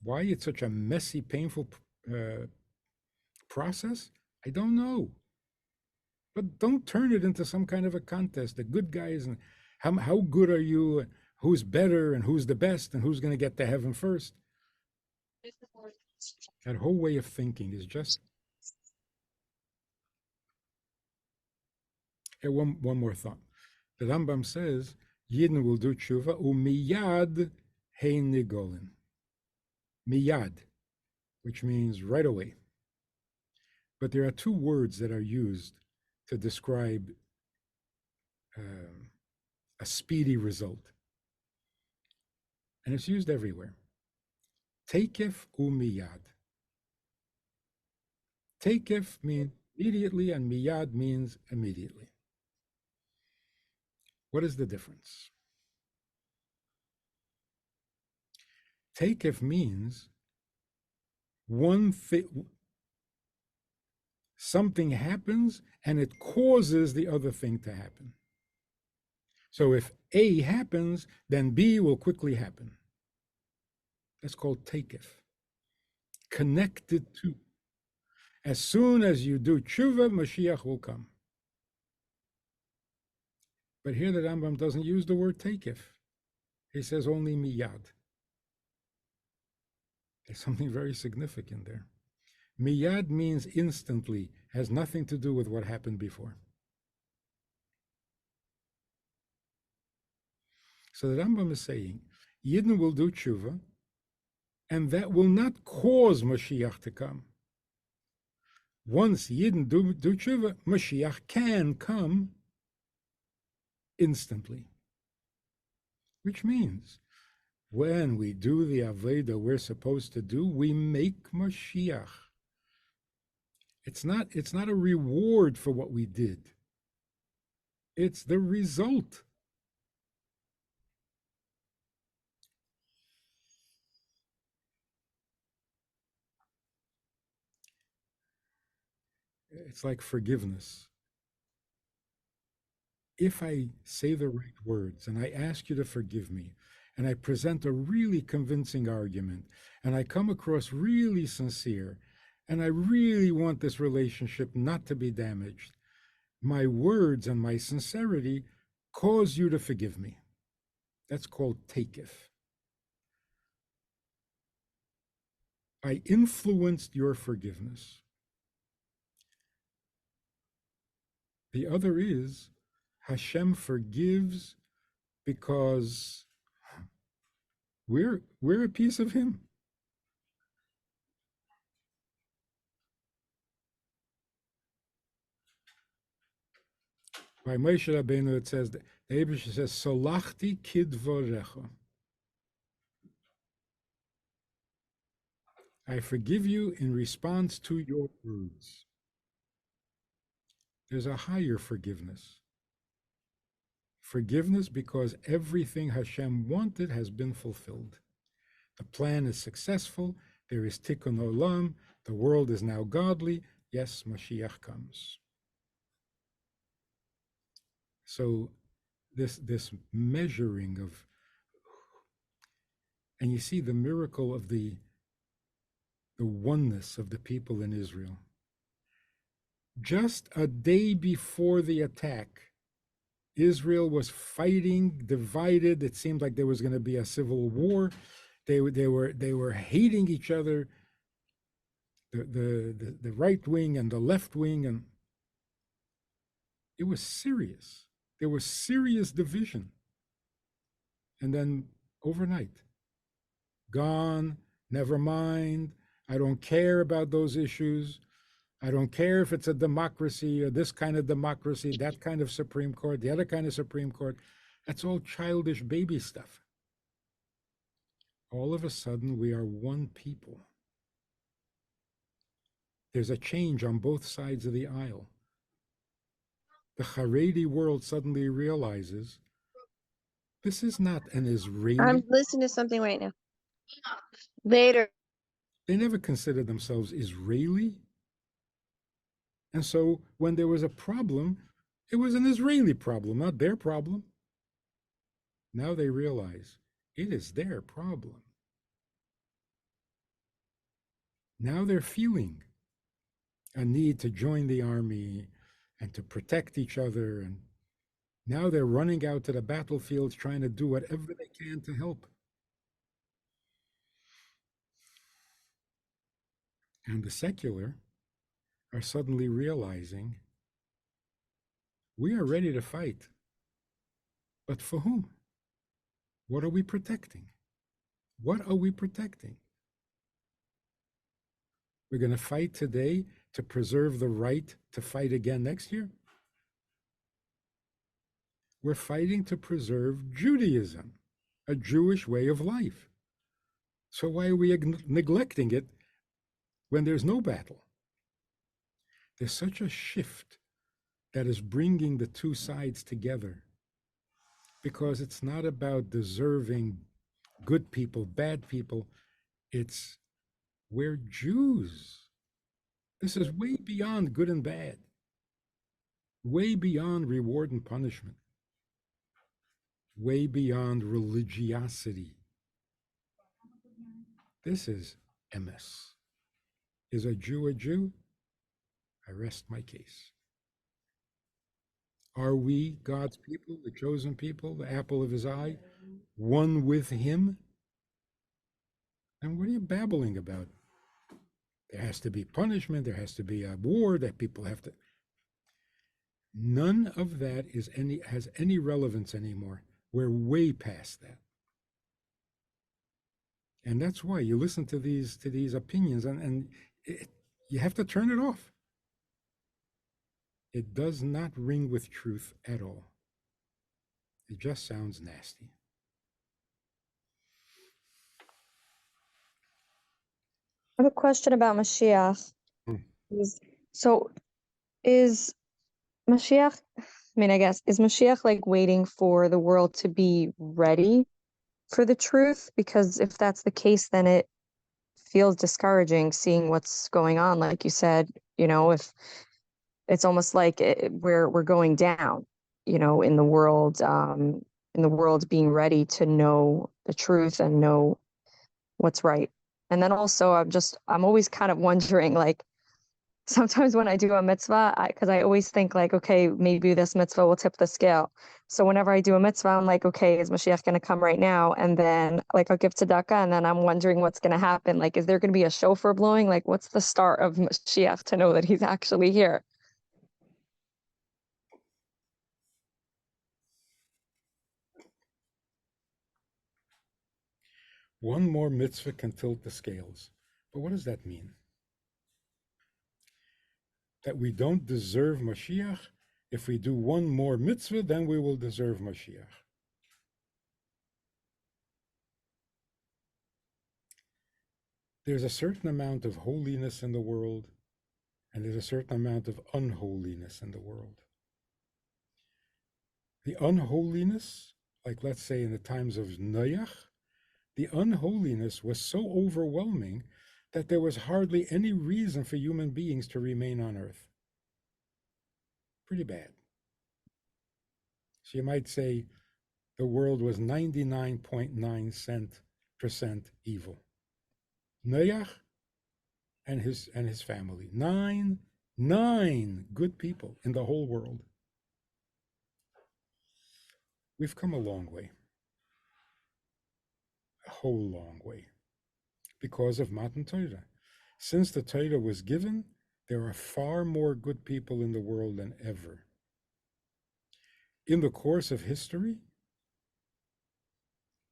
A: Why it's such a messy, painful process, I don't know. But don't turn it into some kind of a contest. The good guys and how good are you? Who's better and who's the best and who's going to get to heaven first? That whole way of thinking is just. Here, one more thought. The Rambam says, Yidden will do Teshuvah umiyad hein nigolin. Miyad, which means right away. But there are two words that are used to describe a speedy result. And it's used everywhere. Takef umiyad. Takef means immediately and miyad means immediately. What is the difference? Takef means one thing, something happens and it causes the other thing to happen. So if A happens, then B will quickly happen. That's called takef. Connected to. As soon as you do Teshuvah, Mashiach will come. But here the Rambam doesn't use the word takef. He says only miyad. There's something very significant there. Miyad means instantly, has nothing to do with what happened before. So the Rambam is saying, Yidden will do Teshuvah, and that will not cause Mashiach to come. Once Yidden do Teshuvah, Mashiach can come instantly. Which means, when we do the Avodah we're supposed to do, we make Mashiach. It's not a reward for what we did. It's the result. It's like forgiveness. If I say the right words and I ask you to forgive me, and I present a really convincing argument, and I come across really sincere, and I really want this relationship not to be damaged, my words and my sincerity cause you to forgive me. That's called takef. I influenced your forgiveness. The other is Hashem forgives because we're a piece of him. By Moshe Rabbeinu, it says, the Hebrew says, Solachti kidvorecha. I forgive you in response to your words. There's a higher forgiveness. Forgiveness because everything Hashem wanted has been fulfilled. The plan is successful. There is tikkun olam. The world is now godly. Yes, Mashiach comes. So this measuring of, and you see the miracle of the oneness of the people in Israel. Just a day before the attack, Israel was fighting, divided. It seemed like there was going to be a civil war. They were hating each other, the right wing and the left wing, and it was serious. There was serious division. And then overnight, gone, never mind. I don't care about those issues. I don't care if it's a democracy or this kind of democracy, that kind of Supreme Court, the other kind of Supreme Court. That's all childish baby stuff. All of a sudden, we are one people. There's a change on both sides of the aisle. The Haredi world suddenly realizes this is not an Israeli.
E: I'm listening to something right now. Later.
A: They never considered themselves Israeli. And so when there was a problem, it was an Israeli problem, not their problem. Now they realize it is their problem. Now they're feeling a need to join the army and to protect each other. And now they're running out to the battlefields trying to do whatever they can to help. And the secular are suddenly realizing we are ready to fight. But for whom? What are we protecting? What are we protecting? We're going to fight today to preserve the right to fight again next year? We're fighting to preserve Judaism, a Jewish way of life. So why are we neglecting it when there's no battle? There's such a shift that is bringing the two sides together, because it's not about deserving good people, bad people. It's we're Jews. This is way beyond good and bad, way beyond reward and punishment, way beyond religiosity. This is MS. Is a Jew a Jew? I rest my case. Are we God's people, the chosen people, the apple of his eye, one with him? And what are you babbling about? There has to be punishment, there has to be a war, that people have to. None of that has any relevance anymore. We're way past that. And that's why you listen to these opinions, and you have to turn it off. It does not ring with truth at all. It just sounds nasty.
E: I have a question about Mashiach. So is Mashiach, is Mashiach like waiting for the world to be ready for the truth? Because if that's the case, then it feels discouraging seeing what's going on. Like you said, if it's almost like we're going down, in the world being ready to know the truth and know what's right. And then also I'm always kind of wondering, like, sometimes when I do a mitzvah, because I always think like, okay, maybe this mitzvah will tip the scale. So whenever I do a mitzvah, I'm like, okay, is Mashiach going to come right now? And then like I'll give tzedakah, and then I'm wondering what's going to happen. Like, is there going to be a shofar blowing? Like, what's the start of Mashiach to know that he's actually here?
A: One more mitzvah can tilt the scales. But what does that mean? That we don't deserve Mashiach? If we do one more mitzvah, then we will deserve Mashiach. there's a certain amount of holiness in the world, and there's a certain amount of unholiness in the world. The unholiness, like let's say in the times of Noach, the unholiness was so overwhelming that there was hardly any reason for human beings to remain on earth. Pretty bad. So you might say the world was 99.9% evil. Noach and his family. Nine good people in the whole world. We've come a long way. A whole long way. Because of Matan Torah. Since the Torah was given, there are far more good people in the world than ever. In the course of history,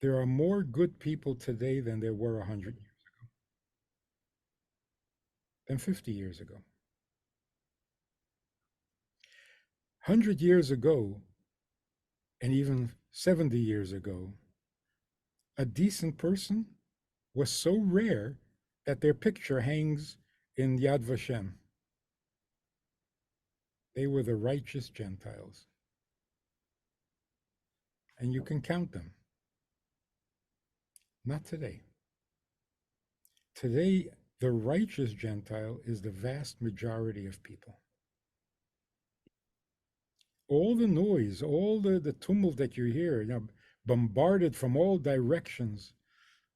A: there are more good people today than there were 100 years ago, than 50 years ago. 100 years ago, and even 70 years ago, a decent person was so rare that their picture hangs in Yad Vashem. They were the righteous Gentiles. And you can count them. Not today. Today, the righteous Gentile is the vast majority of people. All the noise, all the tumult that you hear, bombarded from all directions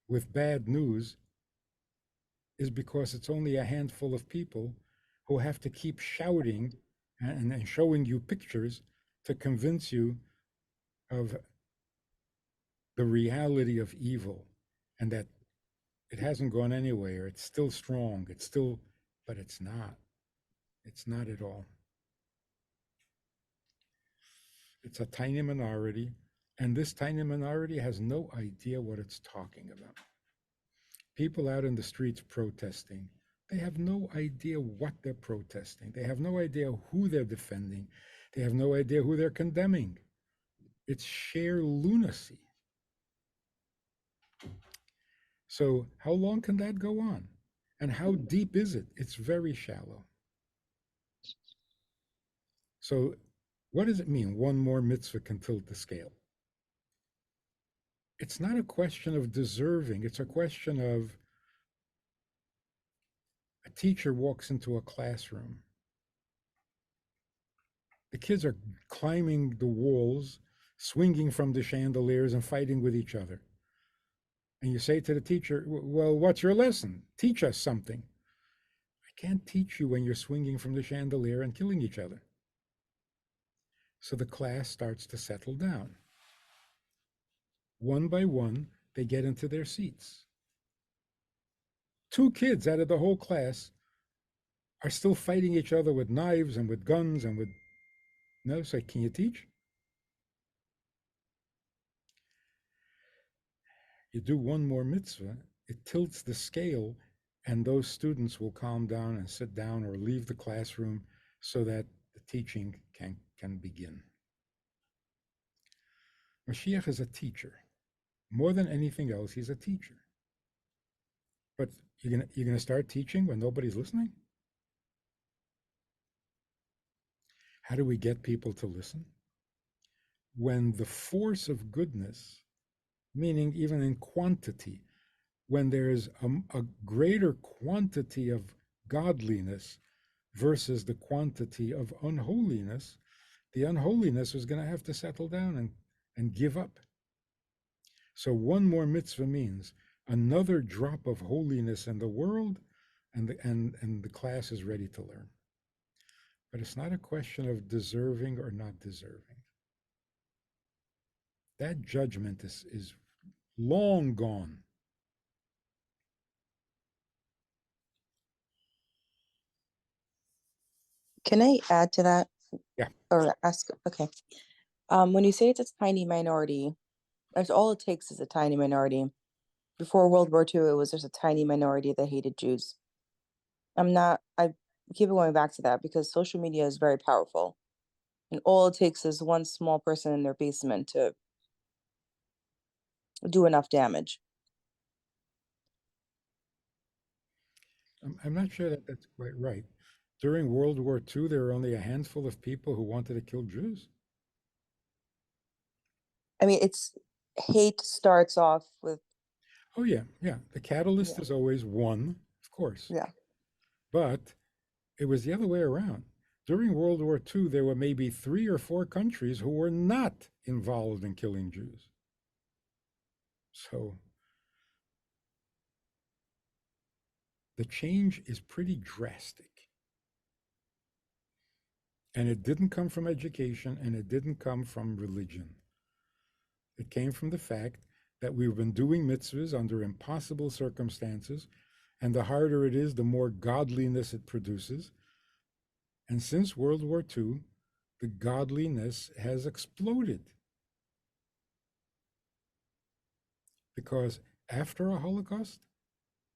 A: with bad news, is because it's only a handful of people who have to keep shouting and showing you pictures to convince you of the reality of evil and that it hasn't gone anywhere. It's still strong. It's still, but it's not. It's not at all. It's a tiny minority, and this tiny minority has no idea what it's talking about. People out in the streets protesting, they have no idea what they're protesting. They have no idea who they're defending. They have no idea who they're condemning. It's sheer lunacy. So how long can that go on? And how deep is it? It's very shallow. So what does it mean? One more mitzvah can tilt the scale. It's not a question of deserving. It's a question of a teacher walks into a classroom. The kids are climbing the walls, swinging from the chandeliers and fighting with each other. And you say to the teacher, well, what's your lesson? Teach us something. I can't teach you when you're swinging from the chandelier and killing each other. So the class starts to settle down. One by one, they get into their seats. 2 kids out of the whole class are still fighting each other with knives and with guns and with, no, so can you teach? You do one more mitzvah, it tilts the scale, and those students will calm down and sit down or leave the classroom so that the teaching can begin. Mashiach is a teacher. More than anything else, he's a teacher. But you're gonna start teaching when nobody's listening? How do we get people to listen? When the force of goodness, meaning even in quantity, when there's a greater quantity of godliness versus the quantity of unholiness, the unholiness is going to have to settle down and give up. So one more mitzvah means another drop of holiness in the world, and the class is ready to learn. But it's not a question of deserving or not deserving. That judgment is long gone.
C: Can I add to that?
A: Yeah.
C: Or ask? Okay. When you say it's a tiny minority, that's all it takes is a tiny minority. Before World War II, it was just a tiny minority that hated Jews. I keep going back to that because social media is very powerful. And all it takes is one small person in their basement to do enough damage.
A: I'm not sure that that's quite right. During World War II, there were only a handful of people who wanted to kill Jews.
C: I mean, it's hate starts off with,
A: Oh, yeah, yeah. The catalyst
C: yeah,
A: is always one, of course.
C: yeah.
A: But it was the other way around. During World War II, there were maybe 3 or 4 countries who were not involved in killing Jews. So the change is pretty drastic. And it didn't come from education and it didn't come from religion. It came from the fact that we've been doing mitzvahs under impossible circumstances, and the harder it is, the more godliness it produces. And since World War II, the godliness has exploded. Because after a Holocaust,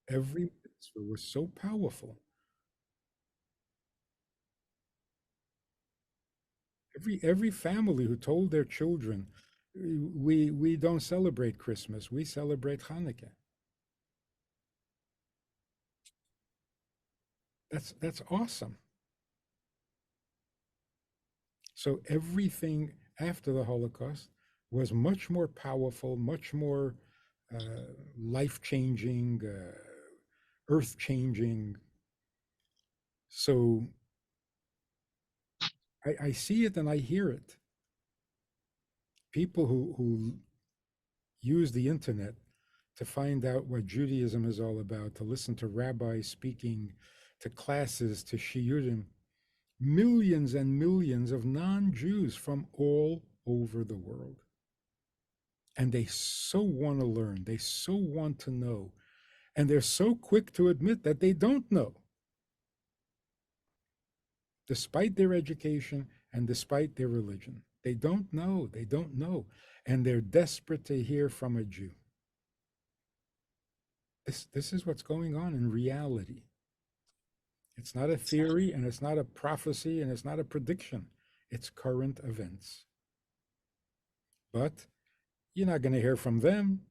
A: every mitzvah was so powerful. Every family who told their children, we don't celebrate Christmas, we celebrate Hanukkah. That's awesome. So everything after the Holocaust was much more powerful, much more life-changing, earth-changing. So I see it and I hear it. People who use the internet to find out what Judaism is all about, to listen to rabbis speaking, to classes, to shiurim, millions and millions of non-Jews from all over the world. And they so want to learn, they so want to know, and they're so quick to admit that they don't know, despite their education and despite their religion. They don't know, and they're desperate to hear from a Jew. This is what's going on in reality. It's not a theory, and it's not a prophecy, and it's not a prediction. It's current events. But you're not going to hear from them.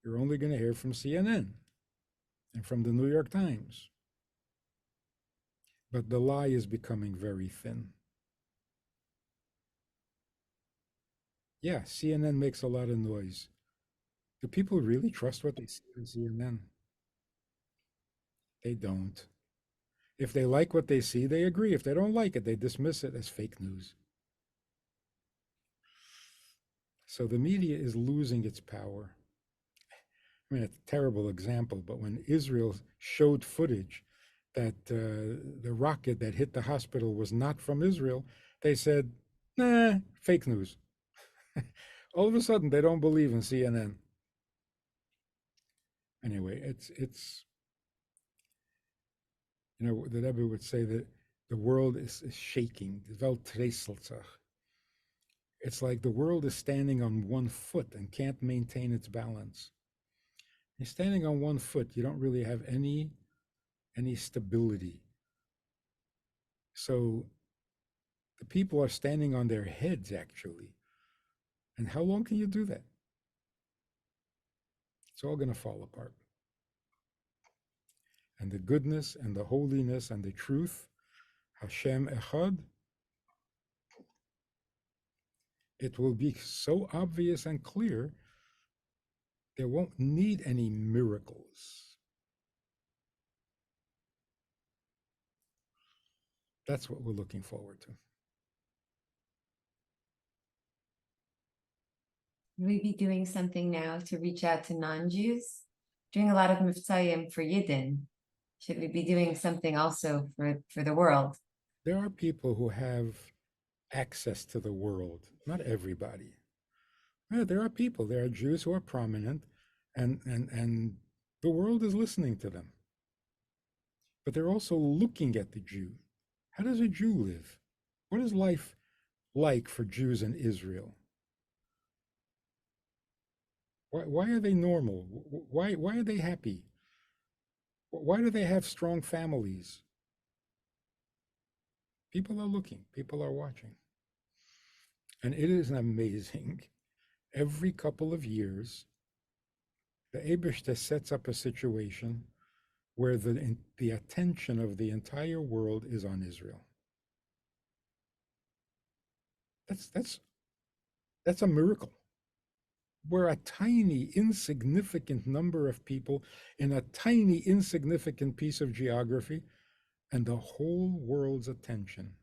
A: You're only going to hear from CNN and from the New York Times. But the lie is becoming very thin. Yeah, CNN makes a lot of noise. Do people really trust what they see on CNN? They don't. If they like what they see, they agree. If they don't like it, they dismiss it as fake news. So the media is losing its power. I mean, it's a terrible example, but when Israel showed footage that the rocket that hit the hospital was not from Israel, they said, nah, fake news. All of a sudden, they don't believe in CNN. Anyway, it's the Rebbe would say that the world is shaking. Die Welt träselt sich. It's like the world is standing on one foot and can't maintain its balance. You're standing on one foot, you don't really have any stability. So the people are standing on their heads, actually. And how long can you do that? It's all going to fall apart. And the goodness and the holiness and the truth, Hashem Echad, it will be so obvious and clear, there won't need any miracles. That's what we're looking forward to.
D: Will we be doing something now to reach out to non-Jews? Doing a lot of mivtzayim for Yidden. Should we be doing something also for the world?
A: There are people who have access to the world, not everybody. Yeah, there are people, there are Jews who are prominent, and the world is listening to them. But they're also looking at the Jew. How does a Jew live? What is life like for Jews in Israel? Why are they normal? Why are they happy? Why do they have strong families? People are looking, people are watching. And it is amazing. Every couple of years, the Eibishter sets up a situation where the attention of the entire world is on Israel. That's a miracle. We're a tiny, insignificant number of people in a tiny, insignificant piece of geography, and the whole world's attention,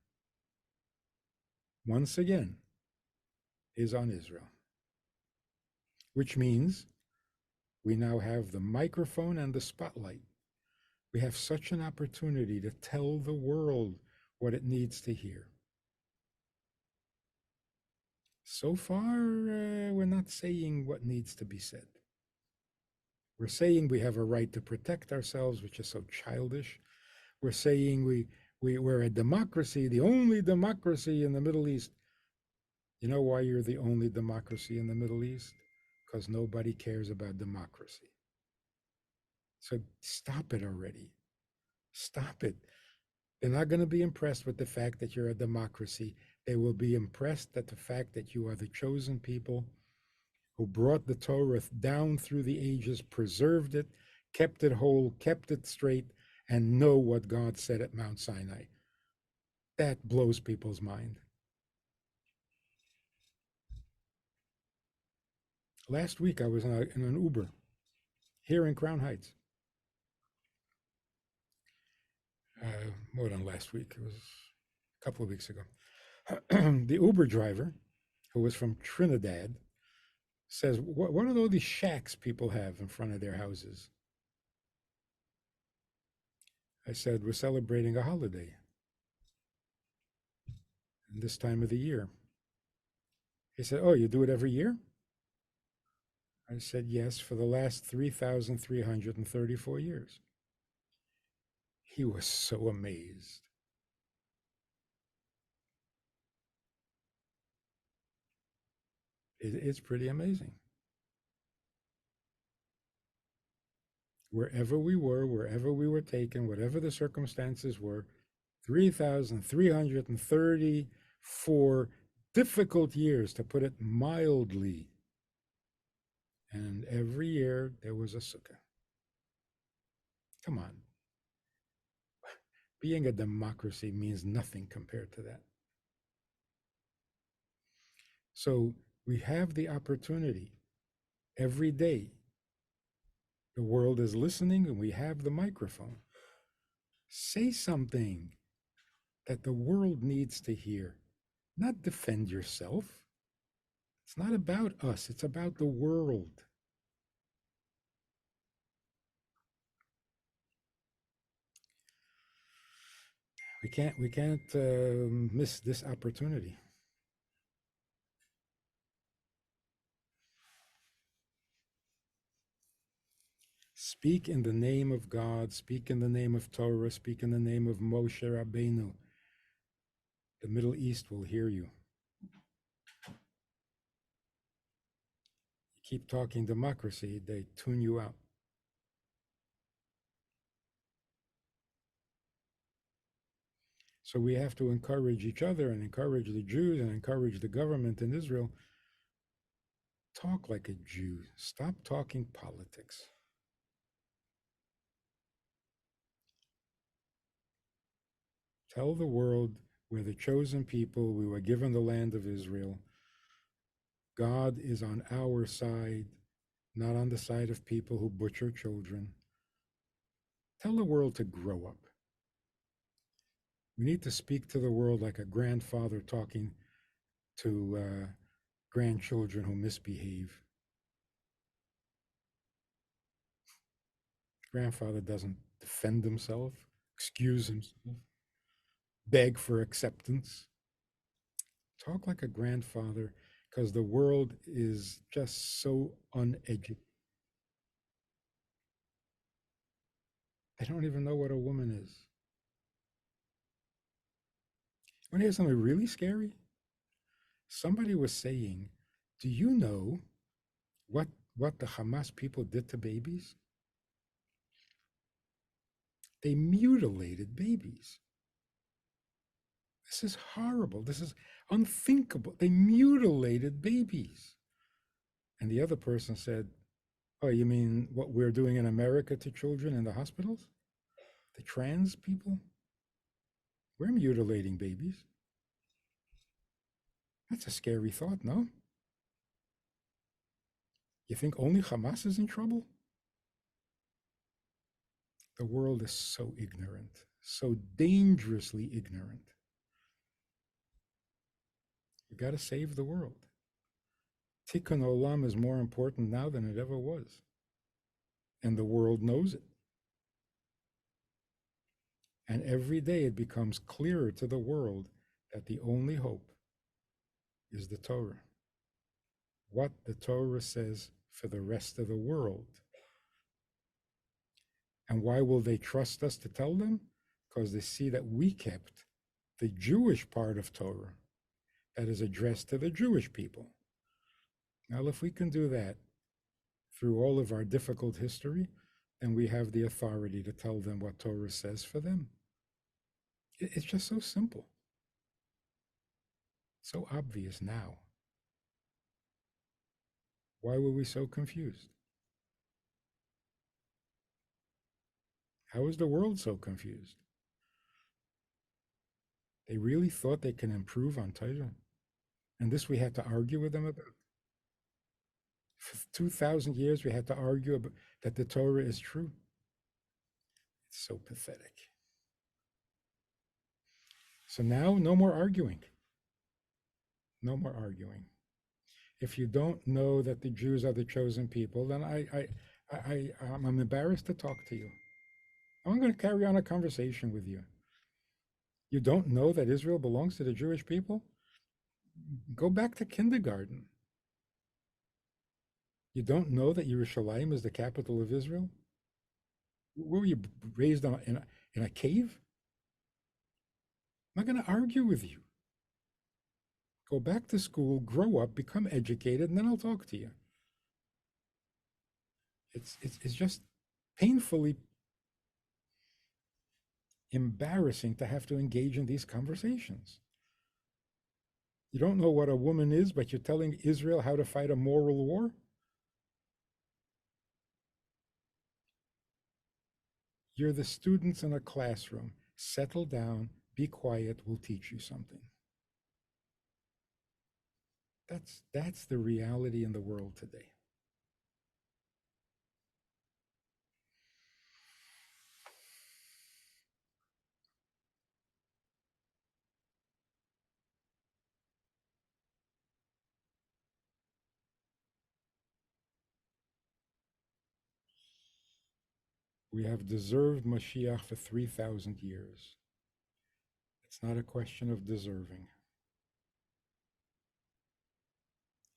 A: once again, is on Israel. Which means we now have the microphone and the spotlight. We have such an opportunity to tell the world what it needs to hear. So far, we're not saying what needs to be said. We're saying we have a right to protect ourselves, which is so childish. We're saying we're a democracy, the only democracy in the Middle East. You know why you're the only democracy in the Middle East? Because nobody cares about democracy. So stop it already. Stop it. They're not going to be impressed with the fact that you're a democracy. They will be impressed at the fact that you are the chosen people who brought the Torah down through the ages, preserved it, kept it whole, kept it straight, and know what God said at Mount Sinai. That blows people's mind. Last week, I was in an Uber here in Crown Heights. More than last week. It was a couple of weeks ago. The Uber driver, who was from Trinidad, says, what are all these shacks people have in front of their houses? I said, we're celebrating a holiday in this time of the year. He said, oh, you do it every year? I said, yes, for the last 3,334 years. He was so amazed. It's pretty amazing. Wherever we were taken, whatever the circumstances were, 3,334 difficult years, to put it mildly. And every year there was a sukkah. Come on. Being a democracy means nothing compared to that. So we have the opportunity every day. The world is listening and we have the microphone. Say something that the world needs to hear, not defend yourself. It's not about us, it's about the world. We can't miss this opportunity. Speak in the name of God, speak in the name of Torah, speak in the name of Moshe Rabbeinu. The Middle East will hear you. You keep talking democracy, they tune you out. So we have to encourage each other and encourage the Jews and encourage the government in Israel. Talk like a Jew. Stop talking politics. Tell the world we're the chosen people. We were given the land of Israel. God is on our side, not on the side of people who butcher children. Tell the world to grow up. We need to speak to the world like a grandfather talking to grandchildren who misbehave. Grandfather doesn't defend himself, excuse himself, beg for acceptance. Talk like a grandfather, because the world is just so uneducated. They don't even know what a woman is. Want to hear something really scary? Somebody was saying, do you know what the Hamas people did to babies? They mutilated babies. This is horrible. This is unthinkable. They mutilated babies. And the other person said, oh, you mean what we're doing in America to children in the hospitals? The trans people, we're mutilating babies. That's a scary thought, no? You think only Hamas is in trouble? The world is so ignorant, so dangerously ignorant. We got to save the world. Tikkun Olam is more important now than it ever was. And the world knows it. And every day it becomes clearer to the world that the only hope is the Torah. What the Torah says for the rest of the world. And why will they trust us to tell them? Because they see that we kept the Jewish part of Torah that is addressed to the Jewish people. Now, if we can do that through all of our difficult history, then we have the authority to tell them what Torah says for them. It's just so simple, so obvious now. Why were we so confused? How is the world so confused? They really thought they can improve on Torah. And this we had to argue with them about. For 2,000 years, we had to argue about that the Torah is true. It's so pathetic. So now, no more arguing. No more arguing. If you don't know that the Jews are the chosen people, then I'm embarrassed to talk to you. I'm going to carry on a conversation with you. You don't know that Israel belongs to the Jewish people? Go back to kindergarten. You don't know that Yerushalayim is the capital of Israel? Were you raised in a cave? I'm not going to argue with you. Go back to school, grow up, become educated, and then I'll talk to you. It's just painfully embarrassing to have to engage in these conversations. You don't know what a woman is, but you're telling Israel how to fight a moral war? You're the students in a classroom. Settle down, be quiet, we'll teach you something. That's the reality in the world today. We have deserved Mashiach for 3,000 years. It's not a question of deserving.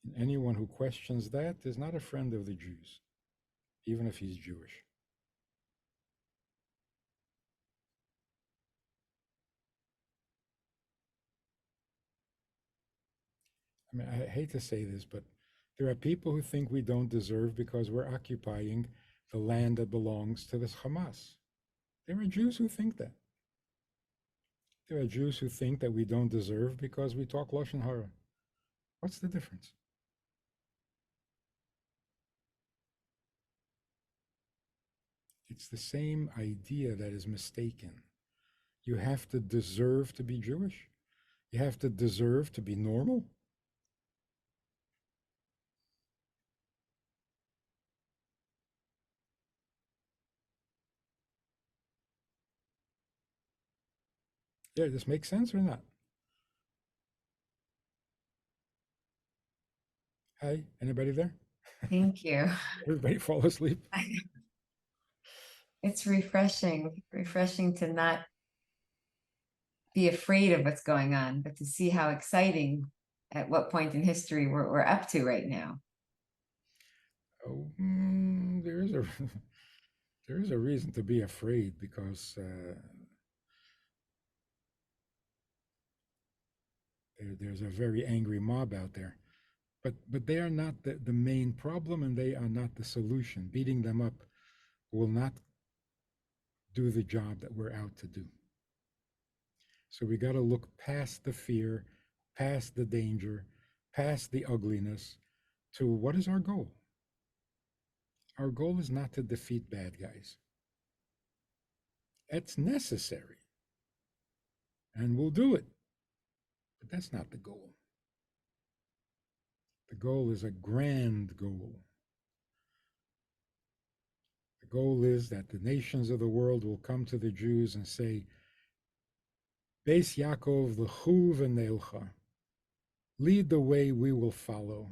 A: And anyone who questions that is not a friend of the Jews, even if he's Jewish. I mean, I hate to say this, but there are people who think we don't deserve because we're occupying the land that belongs to this Hamas. There are Jews who think that. There are Jews who think that we don't deserve because we talk Lashon Hara. What's the difference? It's the same idea that is mistaken. You have to deserve to be Jewish. You have to deserve to be normal. Yeah, this makes sense or not? Hi, anybody there?
D: Thank you.
A: Everybody fall asleep?
D: It's refreshing to not be afraid of what's going on, but to see how exciting at what point in history we're up to right now.
A: Oh, there is a there is a reason to be afraid because there's a very angry mob out there. But they are not the main problem, and they are not the solution. Beating them up will not do the job that we're out to do. So we got to look past the fear, past the danger, past the ugliness to what is our goal? Our goal is not to defeat bad guys. That's necessary. And we'll do it. But that's not the goal. The goal is a grand goal. The goal is that the nations of the world will come to the Jews and say, Beis Yaakov l'chu v'neilcha. Lead the way, we will follow,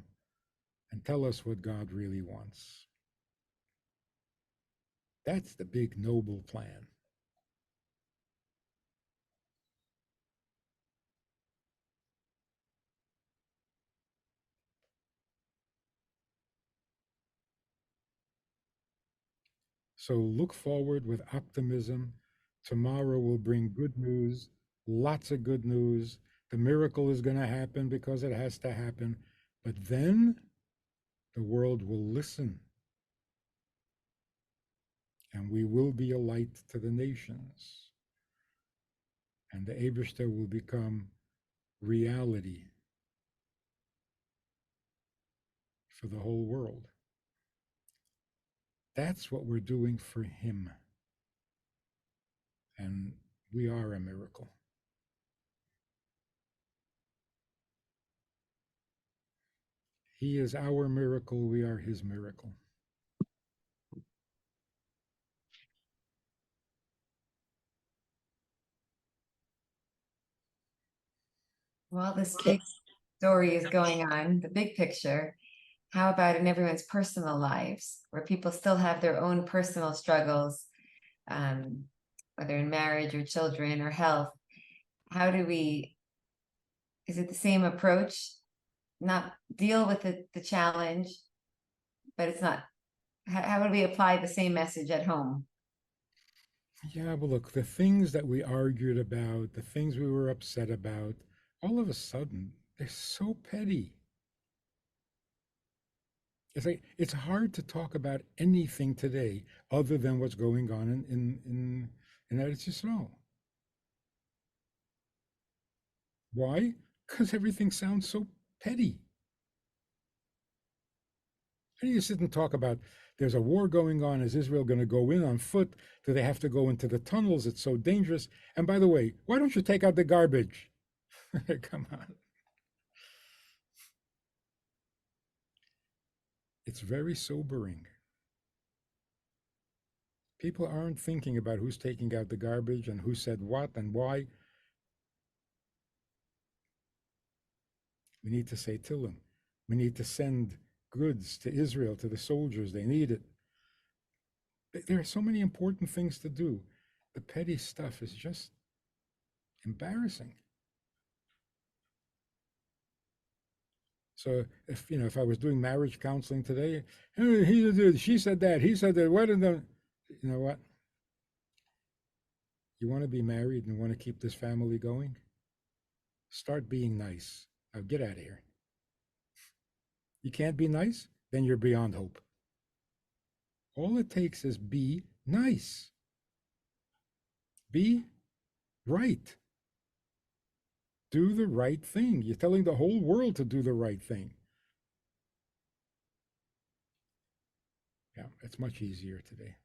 A: and tell us what God really wants. That's the big noble plan. So look forward with optimism. Tomorrow will bring good news, lots of good news. The miracle is going to happen because it has to happen. But then the world will listen. And we will be a light to the nations. And the Eibishter will become reality for the whole world. That's what we're doing for him. And we are a miracle. He is our miracle, we are his miracle.
D: While this big story is going on, the big picture, how about in everyone's personal lives, where people still have their own personal struggles, whether in marriage or children or health? How do we, is it the same approach? Not deal with the challenge, but it's not, how would we apply the same message at home?
A: Yeah, but look, the things that we argued about, the things we were upset about, all of a sudden, they're so petty. It's like it's hard to talk about anything today other than what's going on in Eretz Yisrael. Why? Because everything sounds so petty. How do you sit and talk about there's a war going on? Is Israel going to go in on foot? Do they have to go into the tunnels? It's so dangerous. And by the way, why don't you take out the garbage? Come on. It's very sobering. People aren't thinking about who's taking out the garbage and who said what and why. We need to say Tillim. We need to send goods to Israel, to the soldiers. They need it. There are so many important things to do. The petty stuff is just embarrassing. So if I was doing marriage counseling today, she said that, he said that, what did the, you know what? You want to be married and want to keep this family going? Start being nice. Now get out of here. You can't be nice? Then you're beyond hope. All it takes is be nice. Be right. Do the right thing. You're telling the whole world to do the right thing. Yeah, it's much easier today.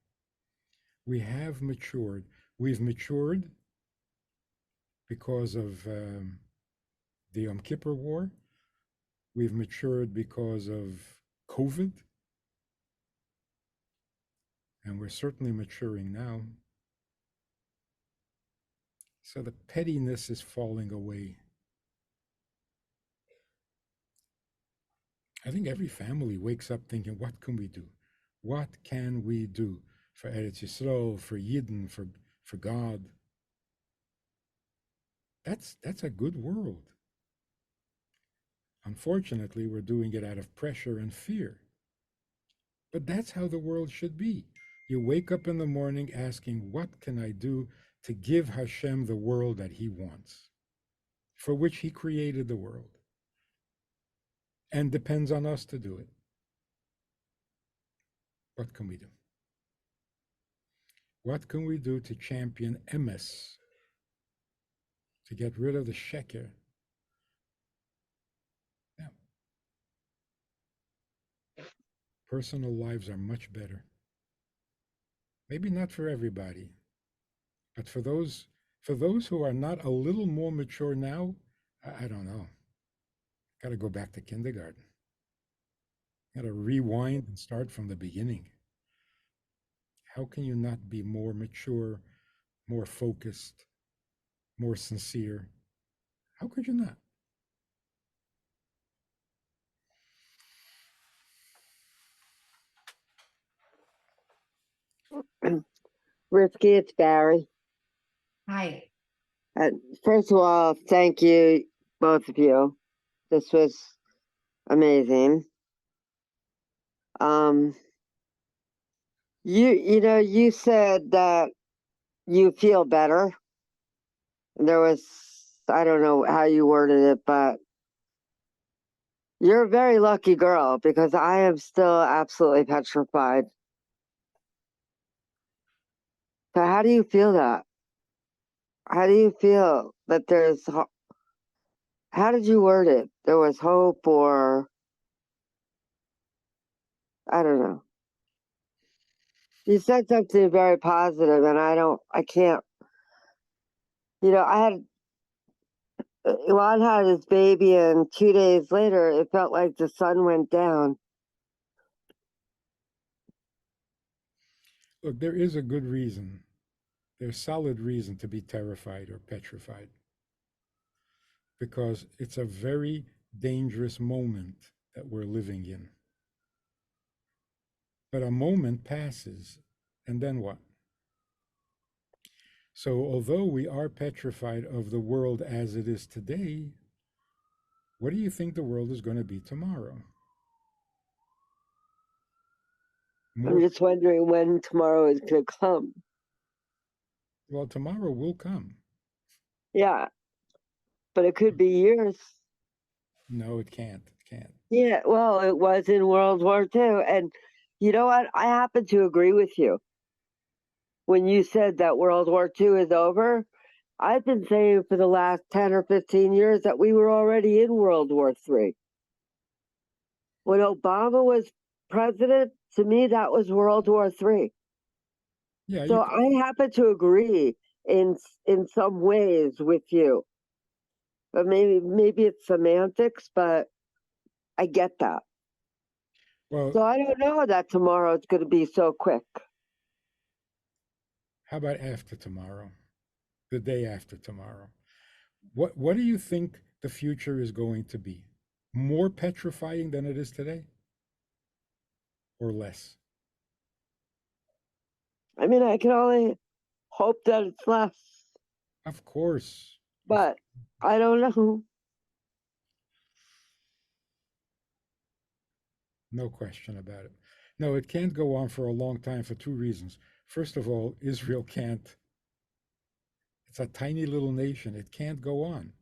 A: We have matured. We've matured because of the Yom Kippur War. We've matured because of COVID. And we're certainly maturing now. So the pettiness is falling away. I think every family wakes up thinking, what can we do? What can we do for Eretz Yisrael, for Yidden, for God? That's a good world. Unfortunately, we're doing it out of pressure and fear. But that's how the world should be. You wake up in the morning asking, what can I do to give Hashem the world that he wants, for which he created the world, and depends on us to do it. What can we do? What can we do to champion emes, to get rid of the sheker? Yeah. Personal lives are much better. Maybe not for everybody, But for those who are not a little more mature now, I don't know. Got to go back to kindergarten. Got to rewind and start from the beginning. How can you not be more mature, more focused, more sincere? How could you not?
F: Risky, it's Barry.
D: Hi.
F: First of all, thank you, both of you. This was amazing. You said that you feel better. There was, I don't know how you worded it, but you're a very lucky girl because I am still absolutely petrified. So how do you feel that? How do you feel that how did you word it? There was hope, or I don't know. You said something very positive, and I can't, Ilan had his baby, and 2 days later, it felt like the sun went down.
A: Look, there is a good reason. There's solid reason to be terrified or petrified because it's a very dangerous moment that we're living in. But a moment passes, and then what? So, although we are petrified of the world as it is today, what do you think the world is going to be tomorrow?
F: I'm just wondering when tomorrow is going to come.
A: Well, tomorrow will come.
F: Yeah, but it could be years.
A: No, it can't. It can't.
F: Yeah, well, it was in World War II. And you know what? I happen to agree with you. When you said that World War II is over, I've been saying for the last 10 or 15 years that we were already in World War III. When Obama was president, to me, that was World War III.
A: Yeah.
F: So I happen to agree in some ways with you. But maybe it's semantics, but I get that.
A: Well,
F: so I don't know that tomorrow it's going to be so quick.
A: How about after tomorrow? The day after tomorrow? What do you think the future is going to be? More petrifying than it is today? Or less?
F: I mean, I can only hope that it's less.
A: Of course.
F: But I don't know.
A: No question about it. No, it can't go on for a long time for two reasons. First of all, Israel can't. It's a tiny little nation. It can't go on.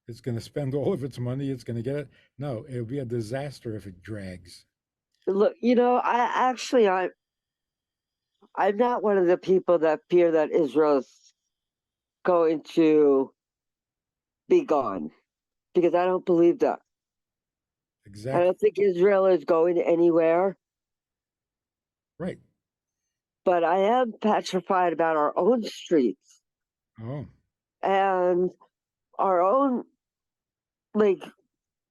A: It's going to spend all of its money. It's going to get it. No, it'll be a disaster if it drags.
F: Look, I'm not one of the people that fear that Israel's going to be gone, because I don't believe that. I
A: Exactly.
F: don't think Israel is going anywhere.
A: Right.
F: But I am petrified about our own streets
A: Oh,
F: and our own, like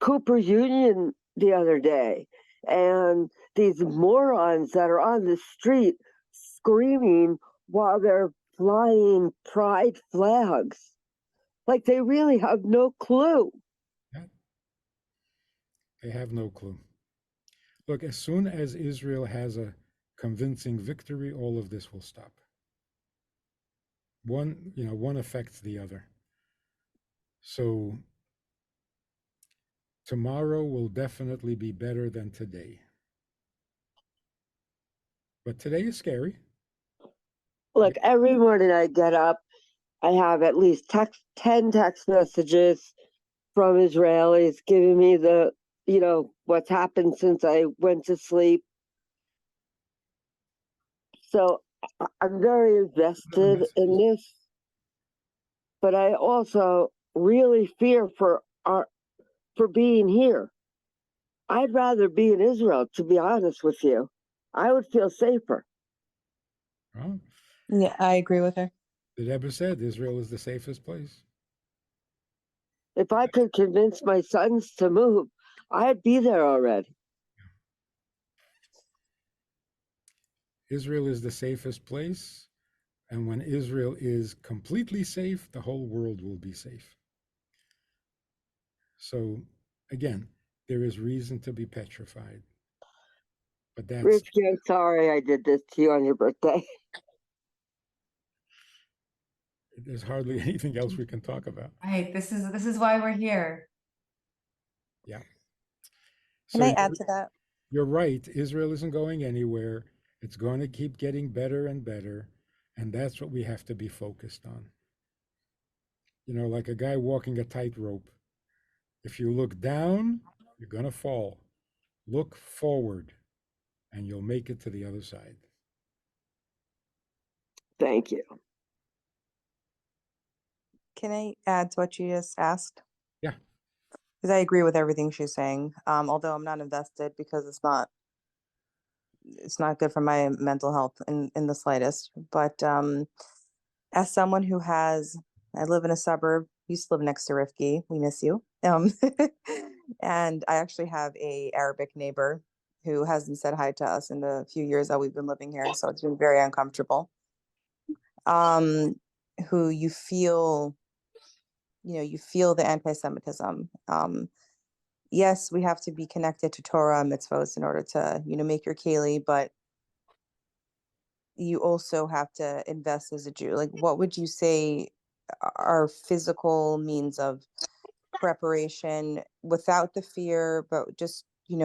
F: Cooper Union the other day, and these morons that are on the street screaming while they're flying pride flags. Like they really have no clue.
A: yeah. They have no clue. Look, as soon as Israel has a convincing victory, all of this will stop. One affects the other. So tomorrow will definitely be better than today. But today is scary.
F: Look, every morning I get up, I have at least 10 text messages from Israelis giving me what's happened since I went to sleep. So I'm very invested in this, but I also really fear for being here. I'd rather be in Israel, to be honest with you. I would feel safer.
A: Oh,
C: Yeah, I agree with her.
A: The Rebbe said Israel is the safest place.
F: If I could convince my sons to move, I'd be there already.
A: Israel is the safest place. And when Israel is completely safe, the whole world will be safe. So, again, there is reason to be petrified. But that's
F: Richie, I'm sorry I did this to you on your birthday.
A: there's hardly anything else we can talk about.
D: Right. This is why we're here.
A: Yeah.
C: Can
A: So
C: I add to that?
A: you're right. Israel isn't going anywhere. It's going to keep getting better and better. And that's what we have to be focused on. You know, like a guy walking a tightrope. If you look down, you're going to fall. Look forward, and you'll make it to the other side.
F: Thank you.
C: Can I add to what you just asked?
A: Yeah.
C: Because I agree with everything she's saying. Although I'm not invested because it's not good for my mental health in the slightest. But as someone who I live in a suburb, used to live next to Rifki. We miss you. And I actually have a Arabic neighbor who hasn't said hi to us in the few years that we've been living here. So it's been very uncomfortable. Who you feel the anti-Semitism. Yes, we have to be connected to Torah and mitzvos in order to, make your keli, but you also have to invest as a Jew. Like, what would you say are physical means of preparation without the fear, but just, in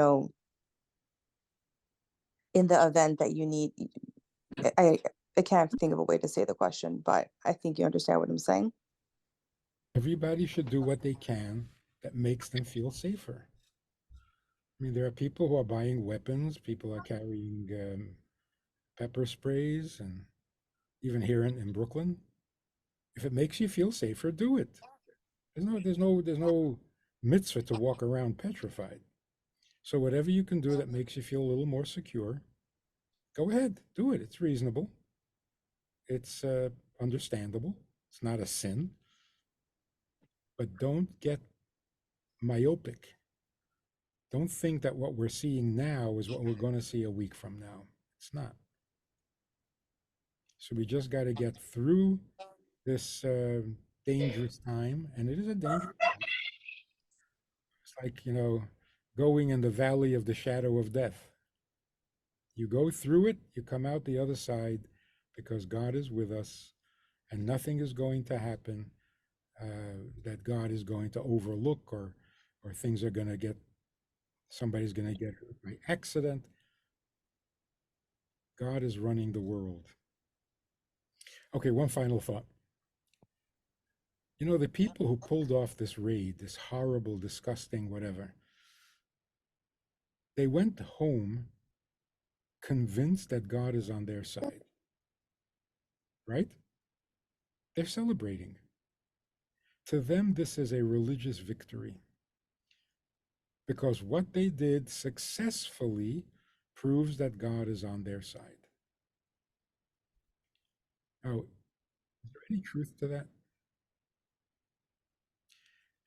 C: the event that you need? I can't think of a way to say the question, but I think you understand what I'm saying.
A: Everybody should do what they can that makes them feel safer. I mean, there are people who are buying weapons, people are carrying pepper sprays, and even here in Brooklyn. If it makes you feel safer, do it. There's no mitzvah to walk around petrified. So whatever you can do that makes you feel a little more secure, go ahead, do it. It's reasonable. It's understandable. It's not a sin. But don't get myopic. Don't think that what we're seeing now is what we're going to see a week from now. It's not. So we just got to get through this dangerous time, and it is a dangerous time. It's like, going in the valley of the shadow of death. You go through it, you come out the other side because God is with us, and nothing is going to happen that God is going to overlook, or things are going to somebody's going to get hurt by accident. God is running the world. Okay, one final thought. The people who pulled off this raid, this horrible, disgusting, whatever, they went home convinced that God is on their side, right? They're celebrating. To them, this is a religious victory because what they did successfully proves that God is on their side. Now, is there any truth to that?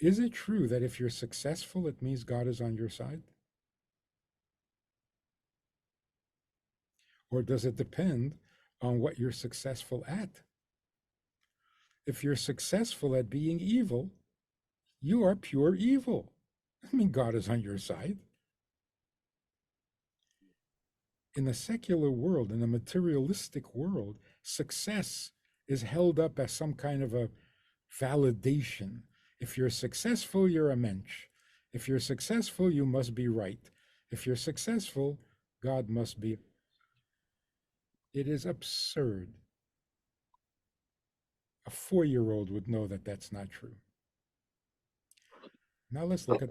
A: Is it true that if you're successful, it means God is on your side? Or does it depend on what you're successful at? If you're successful at being evil, you are pure evil. I mean, God is on your side. In the secular world, in the materialistic world, success is held up as some kind of a validation. If you're successful, you're a mensch. If you're successful, you must be right. If you're successful, God must be. It is absurd. A 4-year-old would know that that's not true. Now let's look at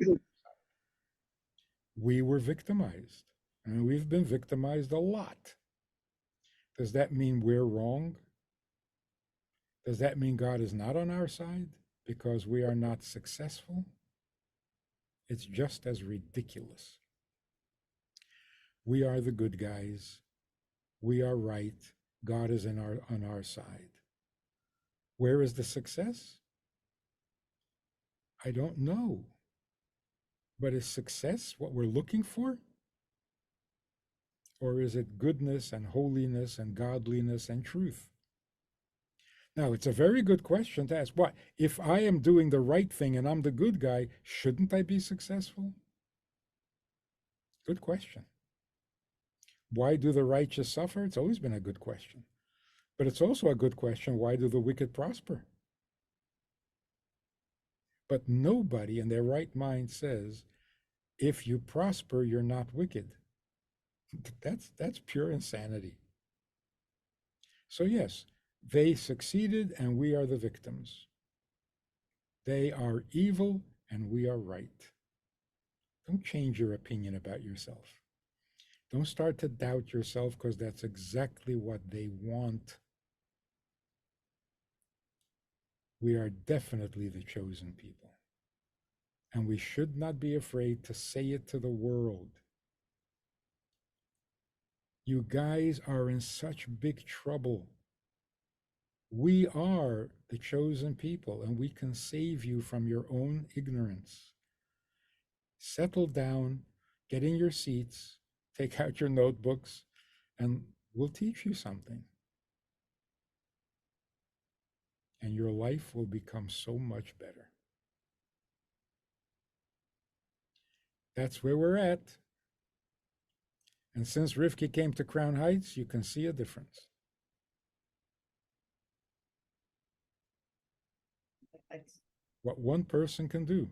A: we were victimized. And we've been victimized a lot. Does that mean we're wrong? Does that mean God is not on our side because we are not successful? It's just as ridiculous. We are the good guys. We are right. God is on our side. Where is the success? I don't know. But is success what we're looking for? Or is it goodness and holiness and godliness and truth? Now, it's a very good question to ask. What if I am doing the right thing and I'm the good guy, shouldn't I be successful? Good question. Why do the righteous suffer? It's always been a good question. But it's also a good question, why do the wicked prosper? But nobody in their right mind says, if you prosper, you're not wicked. That's pure insanity. So yes, they succeeded and we are the victims. They are evil and we are right. Don't change your opinion about yourself. Don't start to doubt yourself, because that's exactly what they want. We are definitely the chosen people. And we should not be afraid to say it to the world. You guys are in such big trouble. We are the chosen people, and we can save you from your own ignorance. Settle down, get in your seats, take out your notebooks, and we'll teach you something. And your life will become so much better. That's where we're at. And since Rivki came to Crown Heights, you can see a difference. What one person can do.